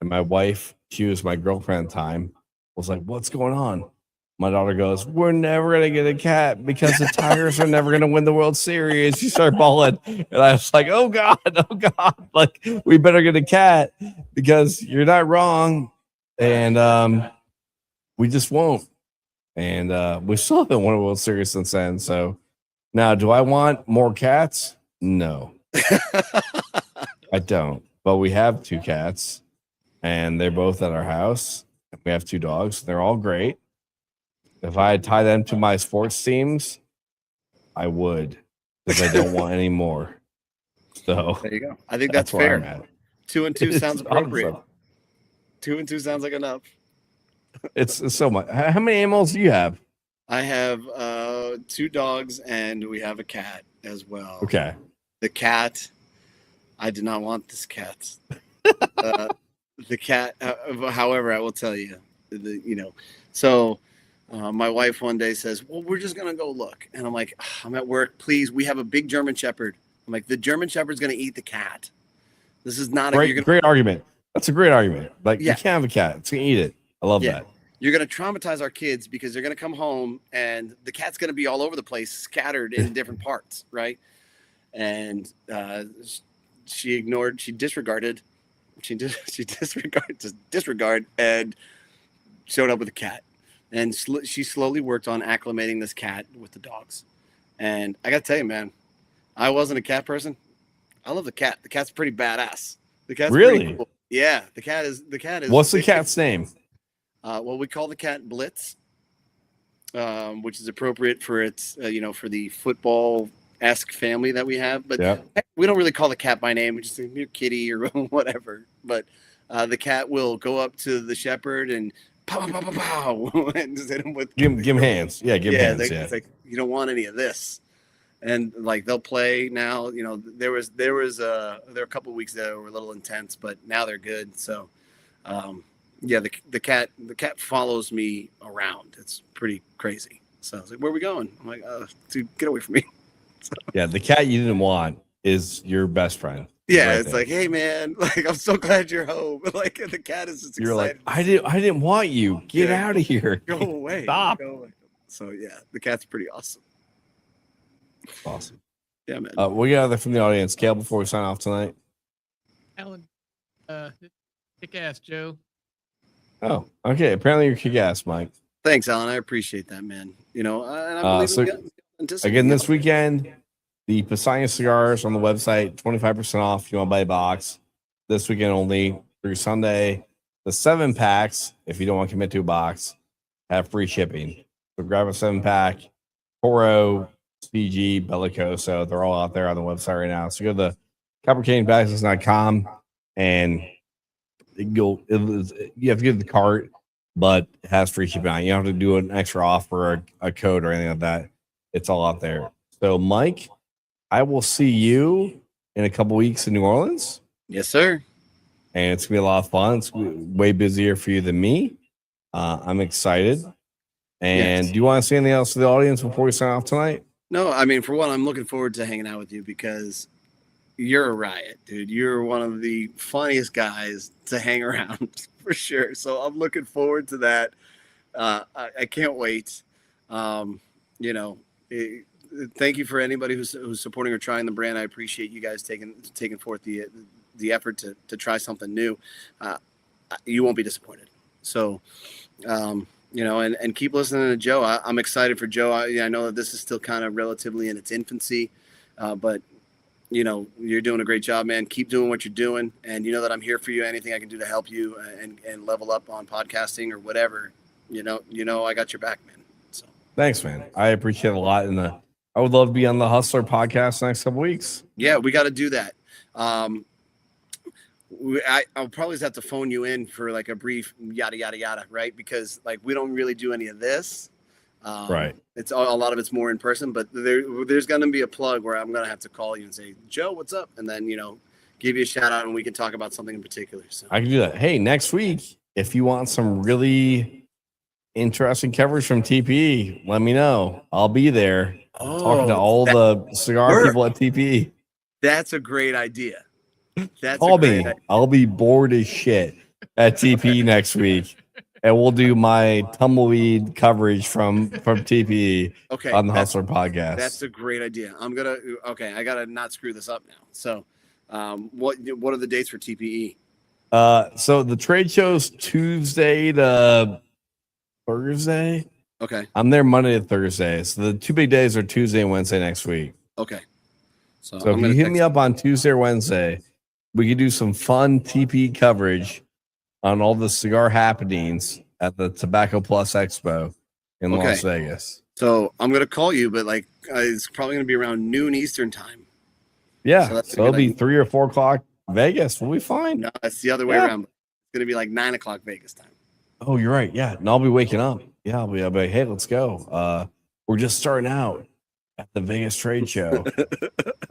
And my wife, she was my girlfriend at the time, was like, what's going on? My daughter goes, we're never going to get a cat because the Tigers are never going to win the World Series. She started bawling. And I was like, oh, God. Like, we better get a cat because you're not wrong. And we just won't. And we still haven't won a World Series since then. So now, do I want more cats? No. I don't. But we have 2 cats, and they're both at our house. We have 2 dogs. They're all great. If I tie them to my sports teams, I would, because I don't want any more. So
there you go. I think that's
where
fair.
I'm at.
2 and 2 sounds appropriate.
Awesome.
2 and 2 sounds like enough.
It's so much. How many animals do you have?
I have 2 dogs and we have a cat as well.
Okay.
The cat, I did not want this cat. The cat, however, I will tell you, so my wife one day says, well, we're just going to go look. And I'm like, I'm at work. Please, we have a big German Shepherd. I'm like, the German Shepherd's going to eat the cat. This is not
great argument. That's a great argument. Like,
yeah.
You can't have a cat. It's going to eat it. I love that.
You're going to traumatize our kids because they're going to come home and the cat's going to be all over the place, scattered in different parts, right? And she disregarded and showed up with a cat. And she slowly worked on acclimating this cat with the dogs. And I got to tell you, man, I wasn't a cat person. I love the cat. The cat's pretty badass. The cat's
really
pretty cool. Yeah, the cat is.
What's the cat's name?
Well, we call the cat Blitz, which is appropriate for its, for the football-esque family that we have. But we don't really call the cat by name. We just say Kitty or whatever. But the cat will go up to the shepherd and pow, pow, pow, pow, and just hit him with.
Give him hands. Yeah, give him hands.
It's like, you don't want any of this. And like they'll play now. There were a couple of weeks that were a little intense, but now they're good. So. The cat follows me around. It's pretty crazy. So I was like, where are we going? I'm like, dude, get away from me. So,
yeah, the cat you didn't want is your best friend.
Yeah,
right
it's
there.
like, hey man, like I'm so glad you're home. Like the cat is just
You're
excited.
like, I didn't want you. Get out of here.
Go away.
Stop.
Go away. So yeah, the cat's pretty awesome.
Awesome.
Yeah, man.
We got other from the audience. Kale, before we sign off tonight.
Alan, kick ass, Joe.
Oh, okay. Apparently you're kick-ass, Mike.
Thanks, Alan. I appreciate that, man. And I believe
again, this weekend, the Powstanie Cigars on the website, 25% off if you want to buy a box. This weekend only through Sunday. The 7-packs, if you don't want to commit to a box, have free shipping. So grab a 7-pack. Toro, CG, Bellicoso, they're all out there on the website right now. So go to the coppercanionbags.com and you have to get the cart, but it has free shipping on it. You don't have to do an extra offer or a code or anything like that. It's all out there. So, Mike, I will see you in a couple weeks in New Orleans.
Yes, sir.
and it's gonna be a lot of fun. It's gonna be way busier for you than me. I'm excited. And do you want to say anything else to the audience before we sign off tonight?
No, I mean, for one, I'm looking forward to hanging out with you because you're a riot, dude. You're one of the funniest guys to hang around for sure. So I'm looking forward to that. I can't wait. You know, thank you for anybody who's supporting or trying the brand. I appreciate you guys taking forth the effort to try something new. You won't be disappointed. So, you know, and keep listening to Joe. I'm excited for Joe. I know that this is still kind of relatively in its infancy, but you know, you're doing a great job, man. Keep doing what you're doing. And you know that I'm here for you. Anything I can do to help you and level up on podcasting or whatever, you know, I got your back, man. So
Thanks, man. I appreciate it a lot. And I would love to be on the Hustler podcast next couple weeks.
Yeah, we got to do that. I'll probably just have to phone you in for like a brief yada, yada, yada. Right. Because like, we don't really do any of this.
Right.
It's a lot of it's more in person, but there's going to be a plug where I'm going to have to call you and say, Joe, what's up? And then, you know, give you a shout out and we can talk about something in particular. So
I can do that. Hey, next week, if you want some really interesting coverage from TPE, let me know. I'll be there talking to all the cigar people at TPE.
That's a great idea.
Call me. I'll be bored as shit at TPE next week. And we'll do my tumbleweed coverage from TPE on the Hustler podcast.
That's a great idea. I gotta not screw this up now. So what are the dates for TPE?
So the trade show's Tuesday to Thursday.
Okay.
I'm there Monday to Thursday. So the 2 big days are Tuesday and Wednesday next week.
Okay. So
if you hit me up on Tuesday or Wednesday, we can do some fun TPE coverage on all the cigar happenings at the Tobacco Plus Expo in Las Vegas.
So I'm gonna call you, but like it's probably gonna be around noon Eastern time.
Yeah, so it'll be 3 or 4 o'clock Vegas. We'll be fine.
No, that's the other way around. It's gonna be like 9 o'clock Vegas time.
Oh, you're right. Yeah, and I'll be waking up. Yeah, I'll be like, hey, let's go. We're just starting out at the Vegas trade show.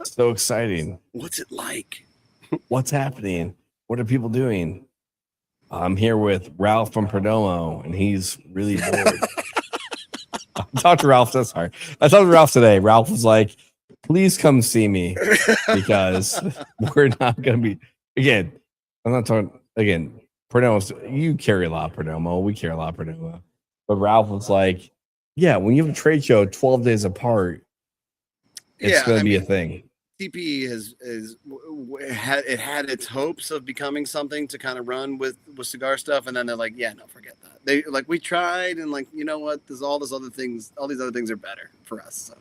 So exciting.
What's it like?
What's happening? What are people doing? I'm here with Ralph from Perdomo, and he's really bored. I talked to Ralph today. Ralph was like, please come see me because we're not going to be, again, I'm not talking, again, Perdomo, you carry a lot of Perdomo. We carry a lot of Perdomo. But Ralph was like, yeah, when you have a trade show 12 days apart, it's going to be a thing.
TPE had its hopes of becoming something to kind of run with cigar stuff, and then they're like, yeah, no, forget that. They like, we tried, and like, you know what? There's all these other things are better for us. So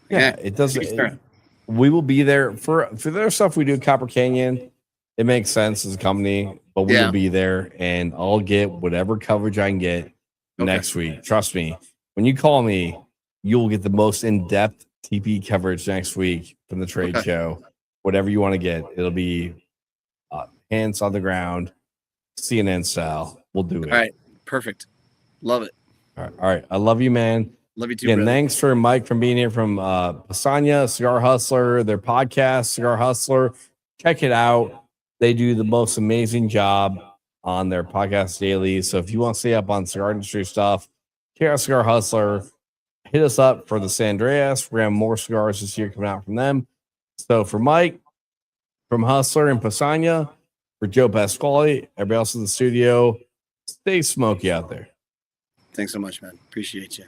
yeah, it doesn't. We will be there for their stuff we do at Copper Canyon. It makes sense as a company, but we will be there, and I'll get whatever coverage I can get next week. Trust me. When you call me, you'll get the most in-depth TP coverage next week from the trade show. Whatever you want to get, it'll be hands on the ground, CNN style. We'll do it.
All right, perfect. Love it.
All right. I love you, man.
Love you too.
Again, thanks for Mike from being here from Powstanie, Cigar Hustler, their podcast, Cigar Hustler. Check it out. They do the most amazing job on their podcast daily. So if you want to stay up on cigar industry stuff, check out Cigar Hustler. Hit us up for the San Andreas. We're going to have more cigars this year coming out from them. So for Mike, from Hustler and Powstanie, for Joe Pasquale, everybody else in the studio, stay smoky out there.
Thanks so much, man. Appreciate you.